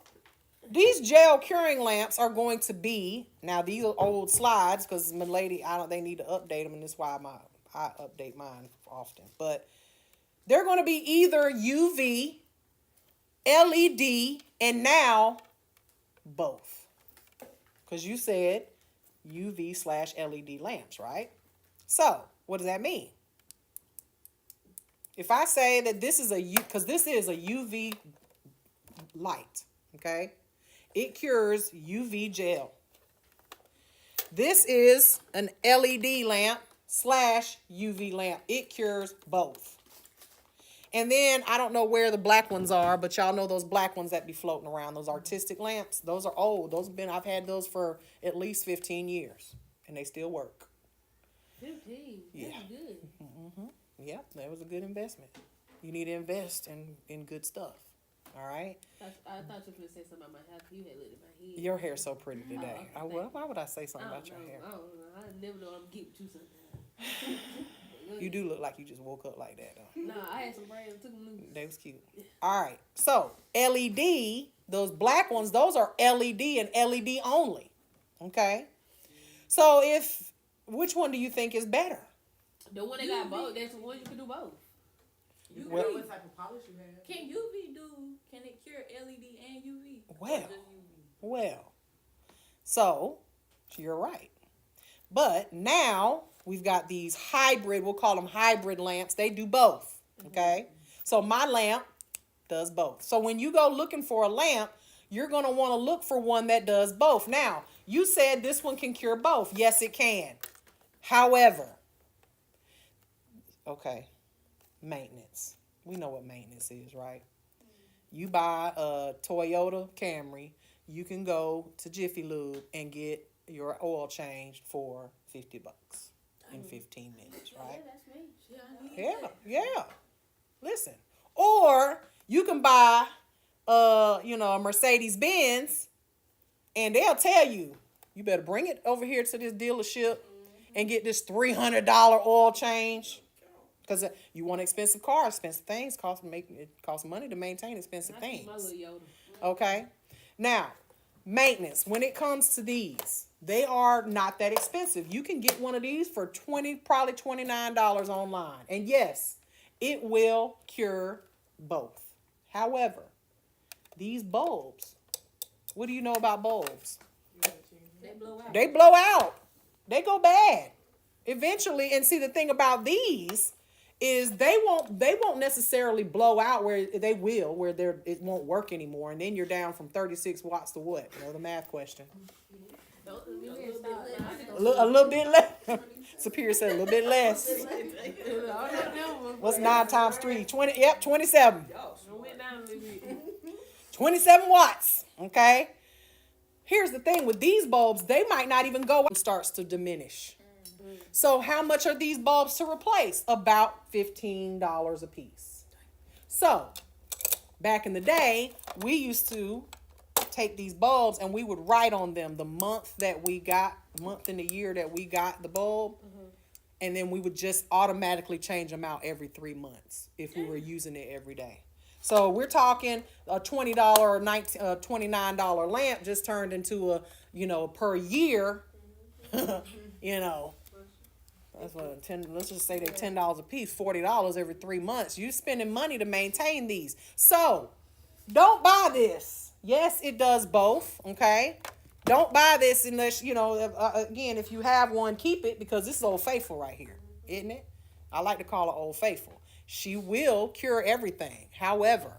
these gel curing lamps are going to be, now these are old slides because my lady, they need to update them, and that's why I update mine often. But they're going to be either UV, LED, and now both. Because you said UV/LED lamps, right? So, what does that mean? If I say that this is because this is a UV light, okay? It cures UV gel. This is an LED lamp /UV lamp. It cures both. And then I don't know where the black ones are, but y'all know those black ones that be floating around, those artistic lamps. Those are old. I've had those for at least 15 years, and they still work. 15. Yeah. That's good. Yep, that was a good investment. You need to invest in good stuff. All right. I thought you were going to say something about my hair. You had looked at my head. Your hair's so pretty today. okay, Why would I say something I about don't your know. hair? I don't know. I never know I'm getting to something. You do look like you just woke up like that, though. No, I had some braids. Took them loose. They was cute. All right. So LED, those black ones, those are LED and LED only. Okay. So which one do you think is better? The one that got both. That's the one you can do both. You Well- know what type of polish you have. Can UV can it cure LED and UV? Well. Or just UV? Well, so you're right. But now we've got these hybrid, we'll call them hybrid lamps. They do both. Okay. So my lamp does both. So when you go looking for a lamp, you're going to want to look for one that does both. Now, you said this one can cure both. Yes, it can. However, okay, maintenance. We know what maintenance is, right? You buy a Toyota Camry, you can go to Jiffy Lube and get your oil changed for $50 in 15 minutes, right? Yeah, that's me. Yeah, I need Yeah, that. yeah. Listen. Or you can buy a Mercedes Benz and they'll tell you, you better bring it over here to this dealership and get this $300 oil change. Because you want an expensive car, expensive things it costs money to maintain expensive I keep my things. little Yoda. Okay? Now, maintenance. When it comes to these, they are not that expensive. You can get one of these for probably $29 online. And yes, it will cure both. However, these bulbs, what do you know about bulbs? They blow out. They blow out. They go bad. Eventually, and see the thing about these is they won't necessarily blow out where it won't work anymore, and then you're down from 36 watts to what? You know the math question. A little bit less. Superior said a little bit less. What's 9 times 3? 20. Yep, 27. 27 watts. Okay. Here's the thing with these bulbs, they might not even go and starts to diminish. So how much are these bulbs to replace? About $15 a piece. So back in the day, we used to take these bulbs and we would write on them the month in the year that we got the bulb. And then we would just automatically change them out every 3 months if we were using it every day. So we're talking a $20 or $29 lamp just turned into a, per year, that's what let's just say they're $10 a piece, $40 every 3 months. You're spending money to maintain these. So don't buy this. Yes, it does both. Okay. Don't buy this unless, again, if you have one, keep it because this is Old Faithful right here, isn't it? I like to call it Old Faithful. She will cure everything. However,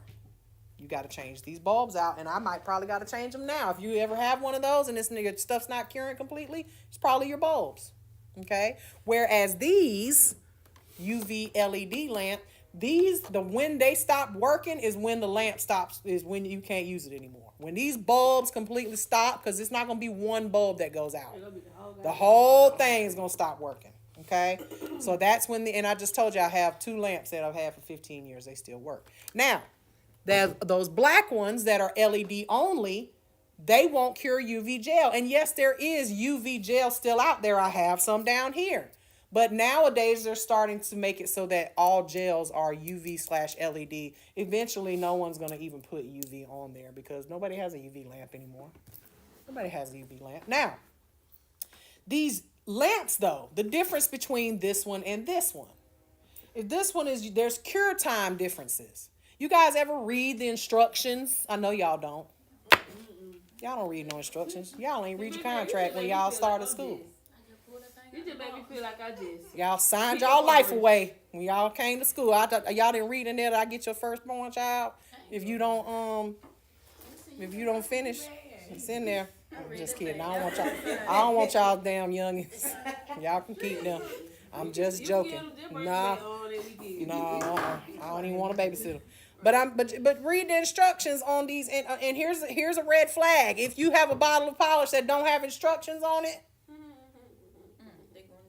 you got to change these bulbs out, and I might probably got to change them now. If you ever have one of those and your stuff's not curing completely, it's probably your bulbs. Okay? Whereas these UV LED lamp, when they stop working is when the lamp stops, is when you can't use it anymore. When these bulbs completely stop, because it's not going to be one bulb that goes out. The whole thing is going to stop working. Okay? So that's when and I just told you I have 2 lamps that I've had for 15 years. They still work. Now, those black ones that are LED only, they won't cure UV gel. And yes, there is UV gel still out there. I have some down here. But nowadays, they're starting to make it so that all gels are UV/LED. Eventually, no one's going to even put UV on there because nobody has a UV lamp anymore. Nobody has a UV lamp. Now, these lamps, though, the difference between this one and this one. If this one there's cure time differences. You guys ever read the instructions? I know y'all don't. Y'all don't read no instructions. Y'all ain't read your contract when y'all started school. You just made me feel like I just. Y'all signed y'all life away when y'all came to school. I thought y'all didn't read in there that I get your firstborn child. If you don't finish, it's in there. I'm just kidding. I don't want y'all damn youngins. Y'all can keep them. I'm just joking. Nah, LED. No, I don't even want a babysitter. But read the instructions on these, and here's a red flag. If you have a bottle of polish that don't have instructions on it, They going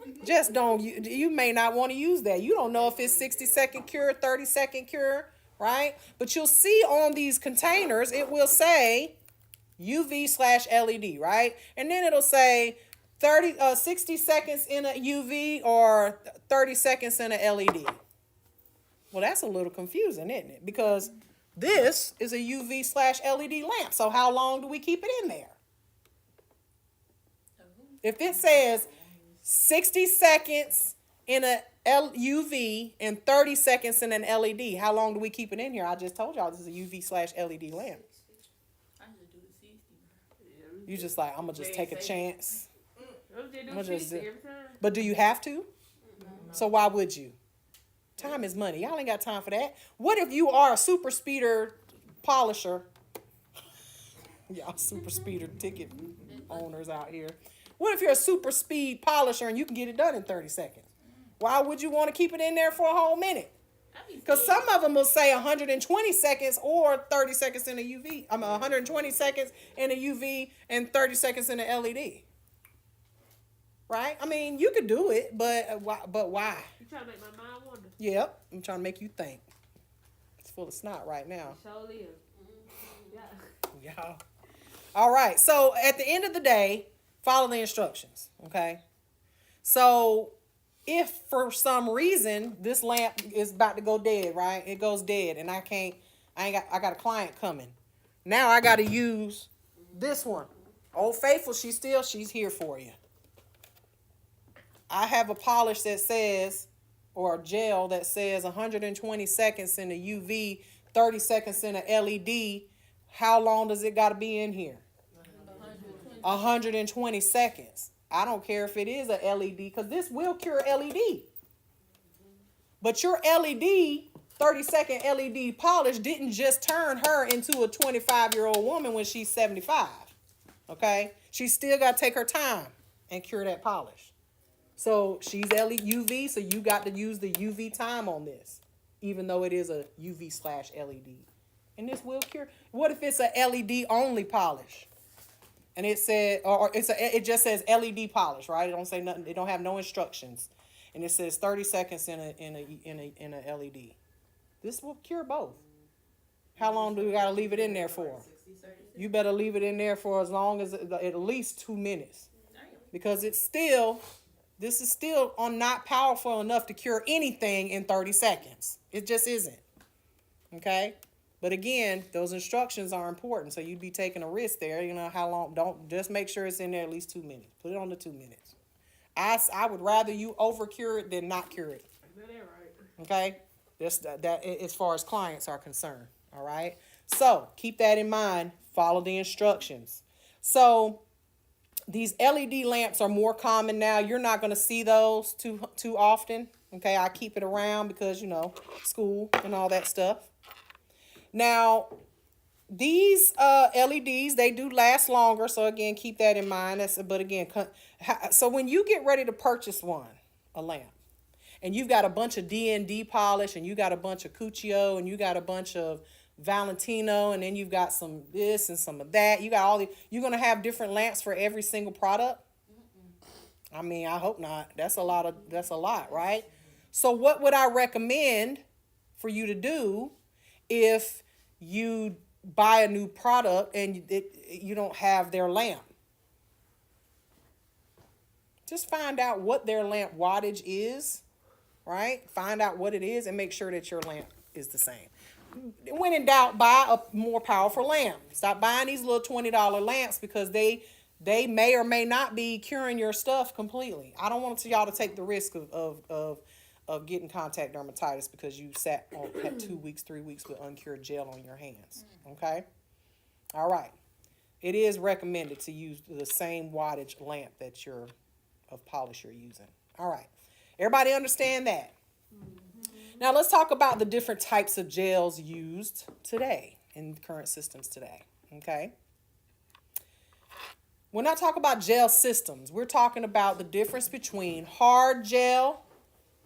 to jail. just don't. You may not want to use that. You don't know if it's 60-second cure, 30-second cure, right? But you'll see on these containers, it will say UV/LED, right? And then it'll say 60 seconds in a UV or 30 seconds in a LED. Well, that's a little confusing, isn't it? Because this is a UV/LED lamp. So how long do we keep it in there? If it says 60 seconds in a UV and 30 seconds in an LED, how long do we keep it in here? I just told y'all this is a UV/LED lamp. I just do the 60. You just like, I'm going to just take a chance. I'm just every time. But do you have to? So why would you? Time is money. Y'all ain't got time for that. What if you are a super speeder polisher? Y'all super speeder ticket owners out here. What if you're a super speed polisher and you can get it done in 30 seconds? Why would you want to keep it in there for a whole minute? Because some of them will say 120 seconds or 30 seconds in a UV. 120 seconds in a UV and 30 seconds in a LED. Right? I mean, you could do it, but why? You trying to make my mind wonder. Yep, I'm trying to make you think. It's full of snot right now. Show live. Yeah. Y'all. All right. So at the end of the day, follow the instructions. Okay. So if for some reason this lamp is about to go dead, right? It goes dead, and I got a client coming. Now I got to use this one. Old Faithful, she's here for you. I have a polish that says, or a gel that says 120 seconds in a UV, 30 seconds in a LED. How long does it got to be in here? 120 seconds. I don't care if it is a LED, because this will cure LED. But your LED, 30-second LED polish didn't just turn her into a 25-year-old woman when she's 75. Okay? She still got to take her time and cure that polish. So she's UV, so you got to use the UV time on this, even though it is a UV/LED. And this will cure. What if it's a LED only polish? And it said, or it just says LED polish, right? It don't say nothing. It don't have no instructions, and it says 30 seconds in a LED. This will cure both. How long do we got to leave it in there for? You better leave it in there for as long as at least 2 minutes, because this is still not powerful enough to cure anything in 30 seconds. It just isn't. Okay? But again, those instructions are important. So you'd be taking a risk there. You know, how long? Don't just make sure it's in there at least 2 minutes. Put it on the 2 minutes. I would rather you over cure it than not cure it. Okay? That as far as clients are concerned. All right? So keep that in mind. Follow the instructions. So these LED lamps are more common now. You're not going to see those too often. Okay, I keep it around because, school and all that stuff. Now, these LEDs, they do last longer. So, again, keep that in mind. So when you get ready to purchase a lamp, and you've got a bunch of D&D polish, and you got a bunch of Cuccio, and you got a bunch of Valentino, and then you've got some this and some of that. You got you're going to have different lamps for every single product? I mean, I hope not. That's a lot, right? So what would I recommend for you to do if you buy a new product and you don't have their lamp? Just find out what their lamp wattage is, right? Find out what it is and make sure that your lamp is the same. When in doubt, buy a more powerful lamp. Stop buying these little $20 lamps because they may or may not be curing your stuff completely. I don't want y'all to take the risk of getting contact dermatitis because you had 2 weeks, 3 weeks with uncured gel on your hands. Okay? All right. It is recommended to use the same wattage lamp of polish you're using. All right. Everybody understand that? Now let's talk about the different types of gels used today in current systems today, okay? When I talk about gel systems, we're talking about the difference between hard gel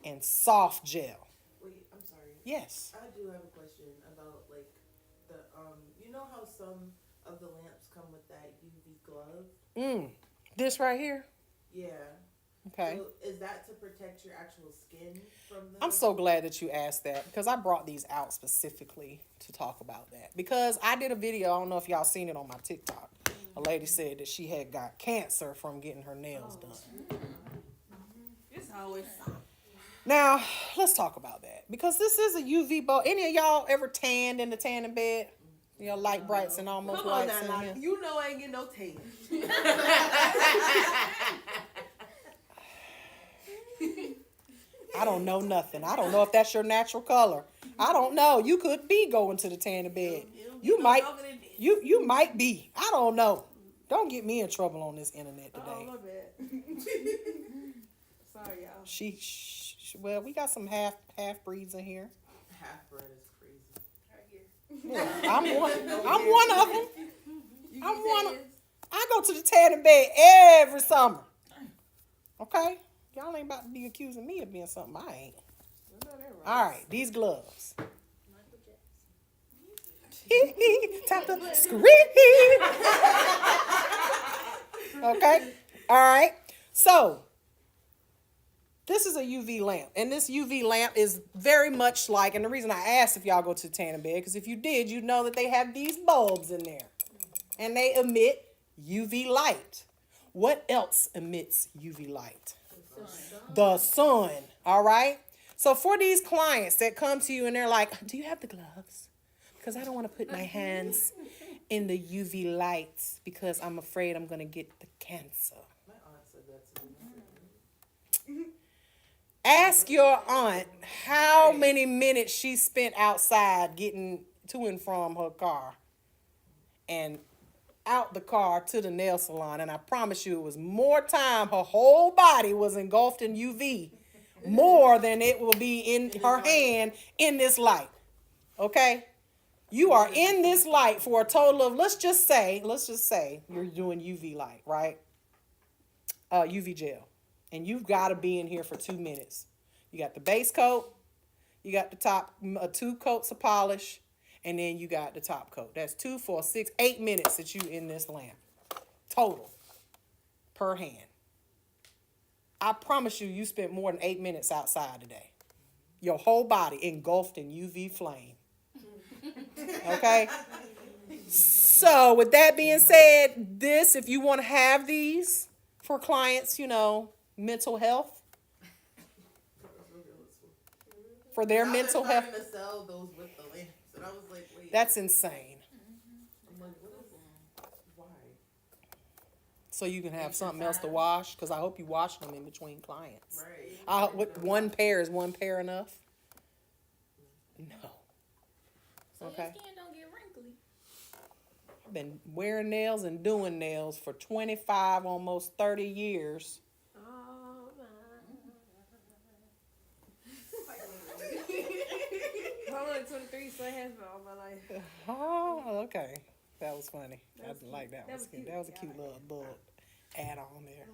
and soft gel. Wait, I'm sorry. Yes. I do have a question about like the you know how some of the lamps come with that UV glove? This right here. Yeah. Okay. So is that to protect your actual skin from the? I'm so glad that you asked that because I brought these out specifically to talk about that. Because I did a video, I don't know if y'all seen it on my TikTok. A lady said that she had got cancer from getting her nails done. It's always Now, let's talk about that. Because this is a UV bulb. Any of y'all ever tanned in the tanning bed? You know, light brights and almost Come on whites now, in like, here. you know I ain't getting no tan. I don't know nothing. I don't know if that's your natural color. I don't know. You could be going to the tanning bed. You might. You might be. I don't know. Don't get me in trouble on this internet Oh, today. my bad. Sorry, y'all. Well, we got some half breeds in here. Half bread is crazy. Yeah, I'm one of them. I'm one. I go to the tanning bed every summer. Okay, y'all ain't about to be accusing me of being something I ain't. All right, these gloves. Time to scream. Okay. All right. So this is a UV lamp, and this UV lamp is very much like, and the reason I asked if y'all go to the tanning bed, because if you did, you know that they have these bulbs in there, and they emit UV light. What else emits UV light? The sun. All right. So for these clients that come to you and they're like, do you have the gloves? Because I don't want to put my hands in the UV lights because I'm afraid I'm going to get the cancer. My aunt said that to me. Ask your aunt how many minutes she spent outside getting to and from her car and out the car to the nail salon. And I promise you it was more time her whole body was engulfed in UV more than it will be in her hand in this light. Okay? You are in this light for a total of, let's just say you're doing UV light, right? UV gel. And you've got to be in here for 2 minutes. You got the base coat, you got the top, 2 coats of polish, and then you got the top coat. That's 2, 4, 6, 8 minutes that you in this lamp. Total. Per hand. I promise you, you spent more than 8 minutes outside today. Your whole body engulfed in UV flame. Okay? So, with that being said, if you want to have these for clients, mental health, for their mental health. To sell those with the lamps, and I was like, wait. That's insane. I'm like, what is? Why? So you can have something else to wash, because I hope you wash them in between clients. Right. One pair enough? No. So Okay. your skin don't get wrinkly. I've been wearing nails and doing nails for 25, almost 30 years. Oh, my. I'm only 23, so it has been all my life. Oh, okay. That was funny. I like that. That was cute. That was a cute little add on there.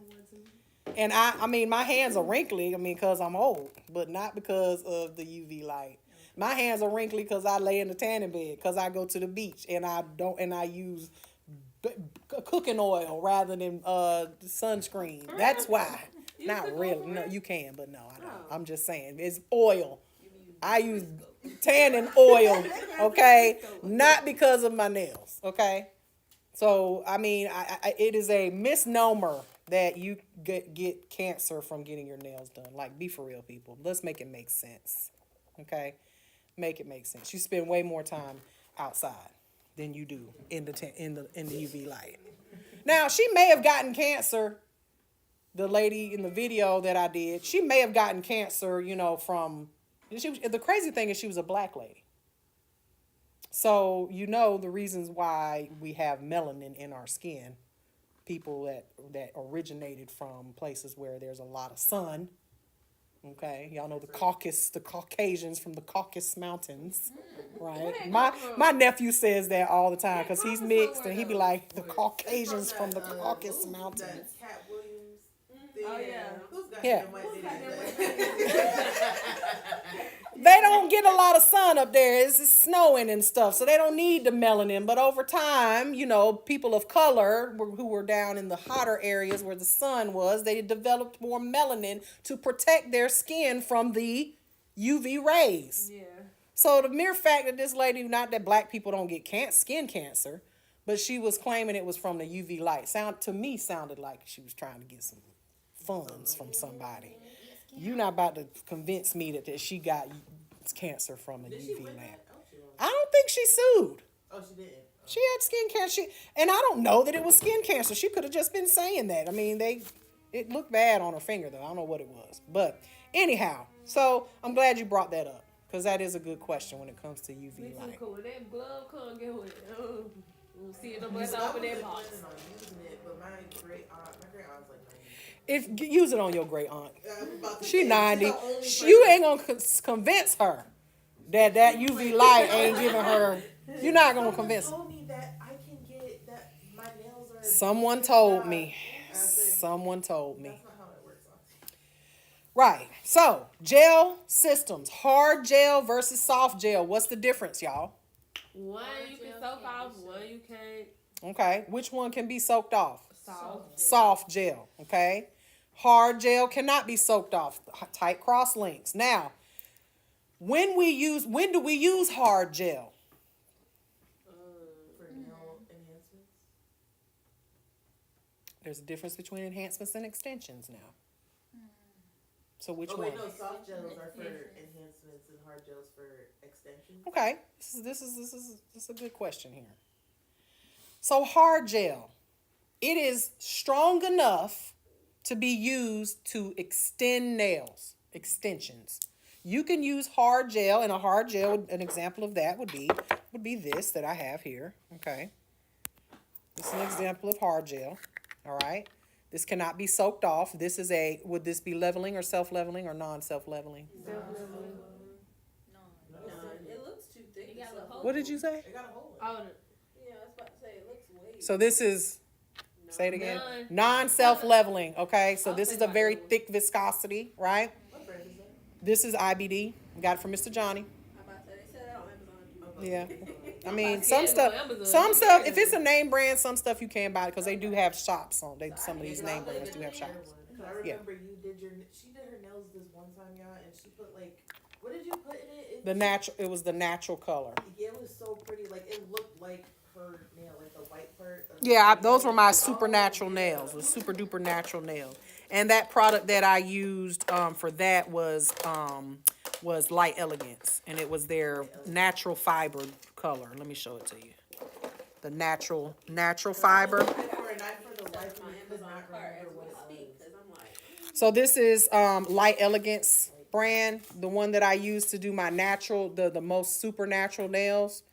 And I mean, my hands are wrinkly, because I'm old, but not because of the UV light. My hands are wrinkly because I lay in the tanning bed, because I go to the beach and I use cooking oil rather than sunscreen. That's why. Not really. No, you can, but no, I don't. I'm just saying. It's oil. I use tanning oil, okay? Not because of my nails, okay? So, I mean, it is a misnomer that you get cancer from getting your nails done. Like, be for real, people. Let's make it make sense, okay? Make it make sense. You spend way more time outside than you do in the UV light. Now, she may have gotten cancer. The lady in the video that I did, she may have gotten cancer, from. The crazy thing is she was a black lady. So, the reasons why we have melanin in our skin, people that originated from places where there's a lot of sun. Okay, y'all know the Caucasians from the Caucasus Mountains, right? My nephew says that all the time because he's mixed, and he be like, the Caucasians from the Caucasus Mountains. That Cat Williams thing. Oh, yeah. Those guys Yeah. It might Who's be got that. They don't get a lot of sun up there. It's snowing and stuff, so they don't need the melanin. But over time, you know, people of color who were down in the hotter areas where the sun was, they developed more melanin to protect their skin from the UV rays. Yeah. So the mere fact that this lady, not that black people don't get skin cancer, but she was claiming it was from the UV light. Sounded like she was trying to get some funds from somebody. You're not about to convince me that she got cancer from a Did she UV win lamp. that? Oh, she won. I don't think she sued. Oh, she didn't. Oh. She had skin cancer. And I don't know that it was skin cancer. She could have just been saying that. I mean, it looked bad on her finger, though. I don't know what it was. But anyhow, so I'm glad you brought that up, because that is a good question when it comes to Me UV too, light. cool. When that glove come, get with it. We'll see it no I more was open that planning box. on using it, but my great aunt's like 90. Use it on your great aunt. I'm about to She say, 90. the only You person- ain't gonna convince her that UV light ain't giving her. You're not gonna convince her. Someone told me that I can get that my nails are. Someone told me. I said, Someone told me. that's not how it works. Auntie. Right. So, gel systems, hard gel versus soft gel. What's the difference, y'all? One you can gel soak can't off, be one you can't. Okay. Which one can be soaked off? Soft. Soft gel. Okay. Hard gel cannot be soaked off. Tight cross links. Now, when do we use hard gel? For nail enhancements. There's a difference between enhancements and extensions now. So which Oh one? wait, no. Soft gels are for enhancements and hard gels for extensions. Okay, this is a good question here. So hard gel, it is strong enough to be used to extend nails, extensions. You can use hard gel, and a hard gel, an example of that would be this that I have here. Okay, this is an example of hard gel. All right, this cannot be soaked off. Would this be leveling or self-leveling or non-self-leveling? Self-leveling. No. It looks too thick. It got a hole. What did you say? It got a hole in it. Oh, Yeah, I was about to say it looks way. So this is, say it again, None. non-self-leveling, okay? So I'll this say is a like very those. thick viscosity, right? What brand is that? This is IBD. Got it from Mr. Johnny. I'm about to say, they said that on Amazon. Yeah. I mean, about to some say, stuff, go Amazon. some You stuff, can. if it's a name brand, some stuff you can buy because they do have shops on, some of these Yeah, name I brands live do in have the shops. other one. 'Cause I remember you did she did her nails this one time, y'all, and she put like, what did you put in it? It was the natural color. Yeah, it was so pretty. Like it looked like her nail, like the white part. Yeah, those were my supernatural nails, the super duper natural nails. And that product that I used for that was Light Elegance, and it was their natural fiber color. Let me show it to you. The natural fiber. For and I for the life of me could not remember what it was. Because I'm like, So this is Light Elegance brand, the one that I use to do my natural, the most supernatural nails.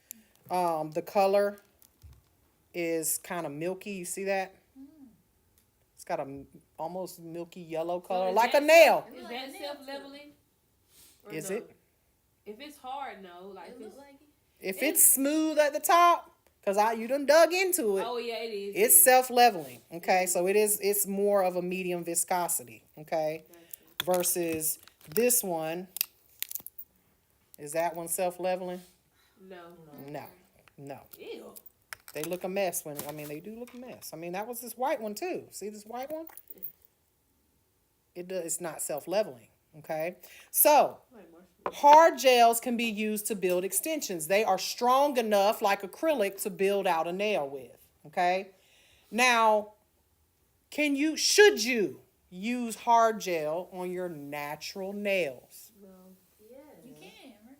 The color is kind of milky. You see that? It's got a almost milky yellow color, is like a that- nail. Is that self-leveling? Or Is no? it? If it's hard, no. Like It if look it's, like it. If it's smooth at the top, cause you done dug into it. oh yeah, it is. It's self-leveling, okay? So it's more of a medium viscosity, okay? Versus this one, is that one self-leveling? No. No. Ew. They look a mess they do look a mess. I mean, that was this white one too. See this white one? It's not self-leveling, okay? So, Like marshmallow. hard gels can be used to build extensions. They are strong enough, like acrylic, to build out a nail with, okay? Now, should you use hard gel on your natural nails? No. You can, right?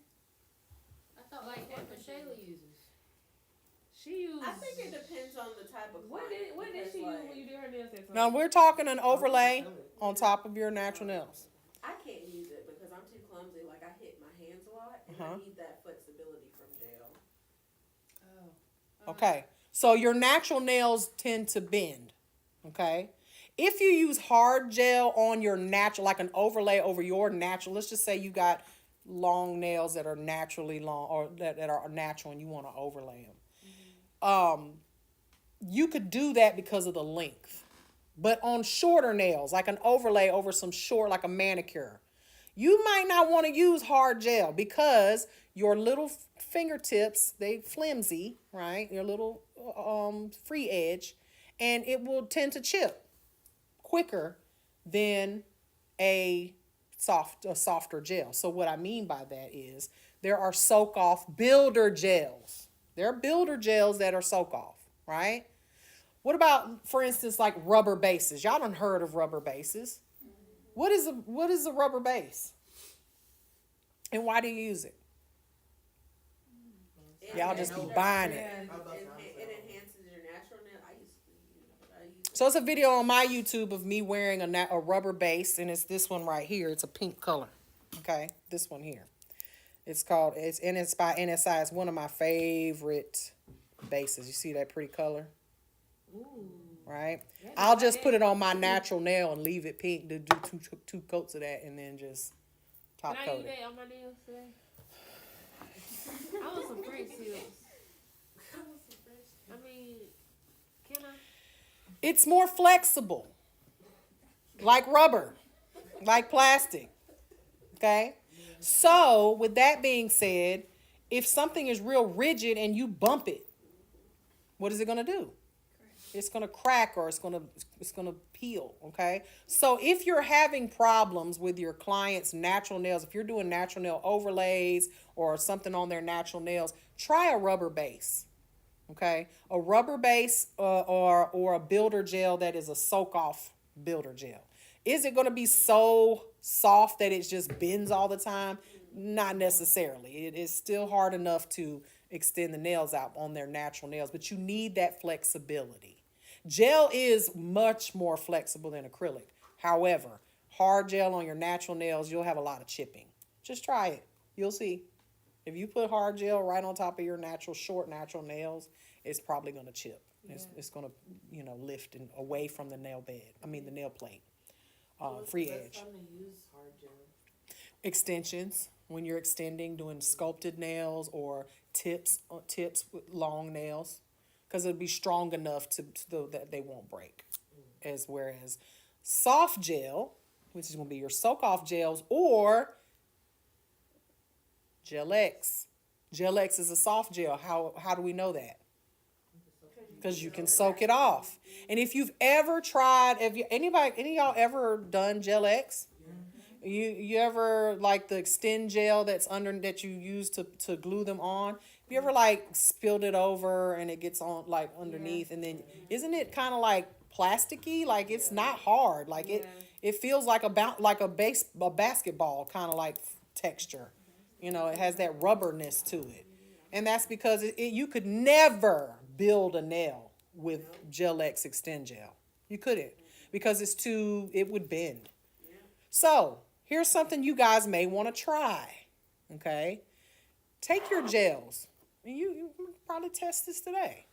I thought like that's what Shayla uses. She used. I think it depends on the type of What did client, she use because, when you did her nails? At Now, we're talking an overlay on top of your natural nails. I can't use it because I'm too clumsy. Like I hit my hands a lot, and I need that flexibility from gel. Oh. Okay, so your natural nails tend to bend, okay? If you use hard gel on your natural, like an overlay over your natural, let's just say you got long nails that are naturally long or that are natural and you want to overlay them. You could do that because of the length. But on shorter nails, like an overlay over some short, like a manicure, you might not want to use hard gel because your little fingertips, they flimsy, right? Your little free edge, and it will tend to chip quicker than a softer gel. So what I mean by that is there are soak off builder gels. There are builder gels that are soak off, right? What about, for instance, like rubber bases? Y'all done heard of rubber bases. What is a rubber base? And why do you use it? Y'all just be buying it. It enhances your natural nail. I used to. So it's a video on my YouTube of me wearing a rubber base, and it's this one right here. It's a pink color. Okay, this one here. It's by NSI. It's one of my favorite bases. You see that pretty color? Ooh. Right? I'll just put it on my natural nail and leave it pink to do two coats of that and then just top Can I coat use it. that on my nails today? I want some French seals. I mean, can I? It's more flexible. Like rubber. Like plastic. Okay? So, with that being said, if something is real rigid and you bump it, what is it going to do? It's going to crack or it's going to peel, okay? So if you're having problems with your client's natural nails, if you're doing natural nail overlays or something on their natural nails, try a rubber base, okay? A rubber base or a builder gel that is a soak-off builder gel. Is it going to be so soft that it just bends all the time? Not necessarily. It is still hard enough to extend the nails out on their natural nails, but you need that flexibility. Gel is much more flexible than acrylic. However, hard gel on your natural nails, you'll have a lot of chipping. Just try it. You'll see. If you put hard gel right on top of your short natural nails, it's probably going to chip. Yeah. It's going to, lift and away from the nail bed. I mean, the nail plate. Free edge. Time to use hard gel? Extensions. When you're extending, doing sculpted nails or tips with long nails. Because it'll be strong enough that they won't break. Whereas soft gel, which is going to be your soak-off gels, or Gel X. Gel X is a soft gel. How do we know that? Because you can soak it off. And if you've ever tried, any of y'all ever done Gel X? You ever like the extend gel that you use to glue them on? You ever like spilled it over and it gets on like underneath, and then isn't it kind of like plasticky? Like it's not hard. Like it feels like a basketball kind of like texture. It has that rubberness to it, and that's because you could never build a nail with Gel X extend gel. You couldn't, because it would bend. So here's something you guys may want to try. Okay, take your gels. You probably test this today.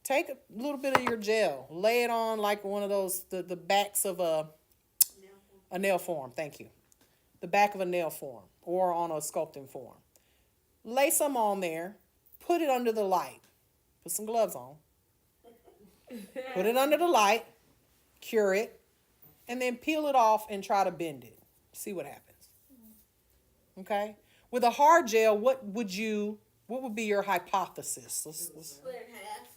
Take a little bit of your gel, lay it on like one of those, the backs of a nail form. Thank you. The back of a nail form or on a sculpting form. Lay some on there. Put it under the light. Put some gloves on. Put it under the light. Cure it. And then peel it off and try to bend it. See what happens. Okay? With a hard gel, what would be your hypothesis? Split in half.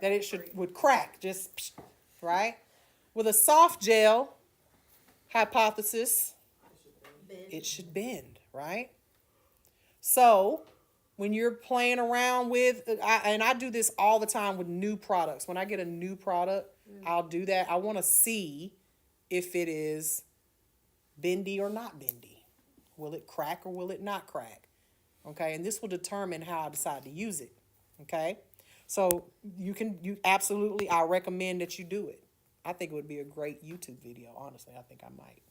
That it would crack, just, right? With a soft gel, hypothesis, it should bend, right? So, when you're playing around with, and I do this all the time with new products. When I get a new product, I'll do that. I want to see if it is bendy or not bendy. Will it crack or will it not crack? Okay, and this will determine how I decide to use it. Okay, so I recommend that you do it. I think it would be a great YouTube video. Honestly, I think I might.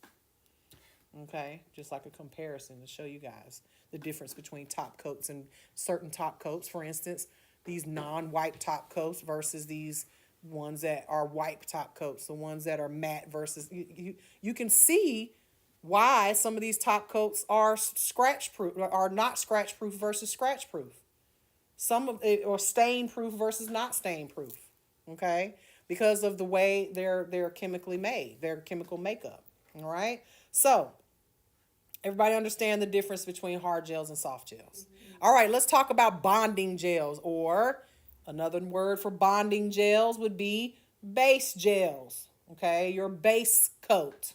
Okay, just like a comparison to show you guys the difference between top coats and certain top coats. For instance, these non-wipe top coats versus these ones that are wipe top coats, the ones that are matte versus you can see why some of these top coats are scratch proof or not scratch proof versus scratch proof. Some of it or stain proof versus not stain proof. Okay, because of the way they're chemically made, their chemical makeup. All right. So everybody understand the difference between hard gels and soft gels. All right, let's talk about bonding gels, or another word for bonding gels would be base gels. Okay, your base coat.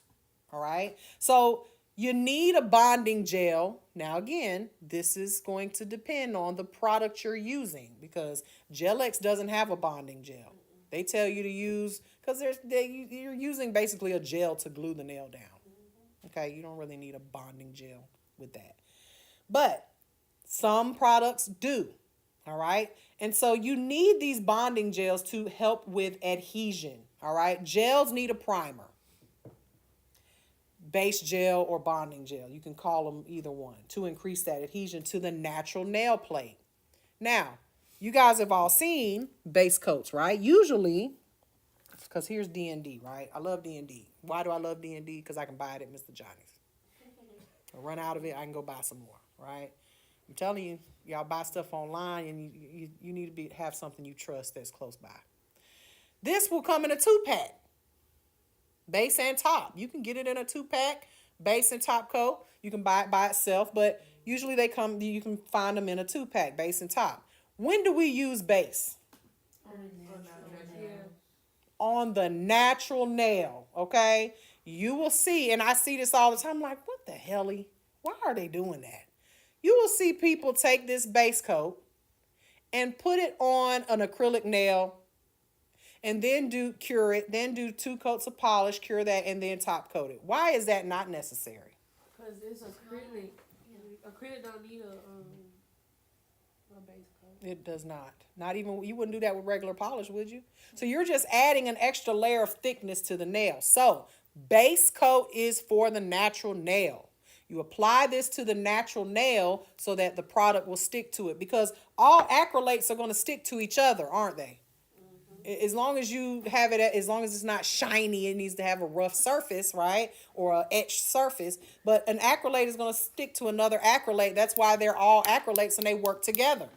All right. So you need a bonding gel. Now, again, this is going to depend on the product you're using, because Gel-X doesn't have a bonding gel. They tell you to use, because you're using basically a gel to glue the nail down. Okay, you don't really need a bonding gel with that. But some products do. All right. And so you need these bonding gels to help with adhesion. All right. Gels need a primer. Base gel or bonding gel. You can call them either one, to increase that adhesion to the natural nail plate. Now, you guys have all seen base coats, right? Usually, because here's D&D, right? I love D&D. Why do I love D&D? Because I can buy it at Mr. Johnny's. I run out of it, I can go buy some more, right? I'm telling you, y'all buy stuff online, and you need to have something you trust that's close by. This will come in a 2-pack. Base and top. You can get it in a 2-pack, base and top coat. You can buy it by itself, but usually you can find them in a 2-pack, base and top. When do we use base? On the natural nail, okay? You will see, and I see this all the time, I'm like, what the helly? Why are they doing that? You will see people take this base coat and put it on an acrylic nail, and then cure it, then do 2 coats of polish, cure that, and then top coat it. Why is that not necessary? Because it's acrylic. Acrylic don't need a base coat. It does not. Not even, you wouldn't do that with regular polish, would you? So you're just adding an extra layer of thickness to the nail. So base coat is for the natural nail. You apply this to the natural nail so that the product will stick to it, because all acrylates are going to stick to each other, aren't they? As long as you have it, as long as it's not shiny, it needs to have a rough surface, right? Or an etched surface. But an acrylate is going to stick to another acrylate. That's why they're all acrylates and they work together.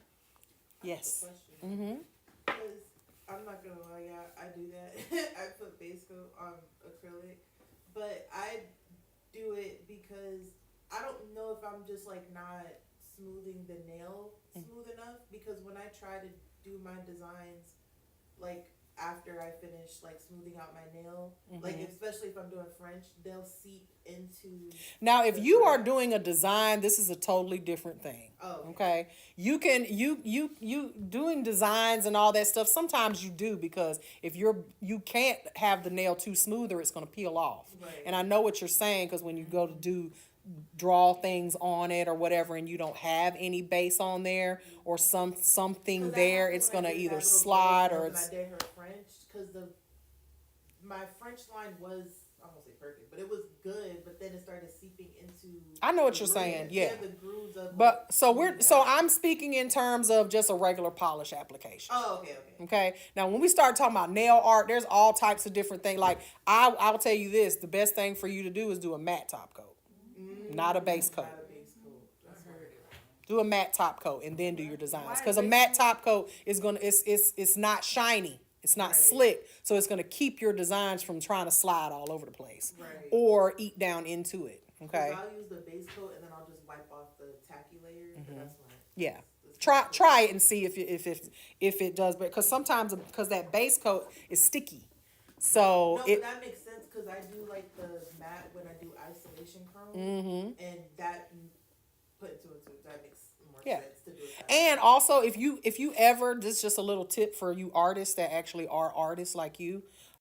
Yes. Because I'm not gonna lie, yeah, I do that. I put base coat on acrylic, but I do it because I don't know if I'm just like not smoothing the nail smooth enough. Because when I try to do my designs, like after I finish like smoothing out my nail, like especially if I'm doing French, they'll seep into. Now, if you are doing a design, this is a totally different thing. Oh, okay. You can you doing designs and all that stuff. Sometimes you do, because if you can't have the nail too smooth or it's going to peel off. Right. And I know what you're saying, because when you go to draw things on it or whatever, and you don't have any base on there or something there, it's going to either slide or it's. I did her French, because my French line was, I won't say perfect, but it was good. But then it started seeping into. I know what you're saying, yeah. The grooves of. But so I'm speaking in terms of just a regular polish application. Oh, okay. Okay. Now, when we start talking about nail art, there's all types of different things. Like I'll tell you this: the best thing for you to do is do a matte top coat, not a base coat. Do a matte top coat and then do your designs, because a matte top coat is it's not shiny. It's not slick, so it's going to keep your designs from trying to slide all over the place or eat down into it. Okay. I'll use the base coat and then I'll just wipe off the tacky layer. That's fine. Yeah. Try it and see if it does, but because that base coat is sticky, so but that makes sense, because I do like the matte when I do isolation chrome, and that put into it, that makes more sense to do it. And also, if you ever, this is just a little tip for you artists that actually are artists like you.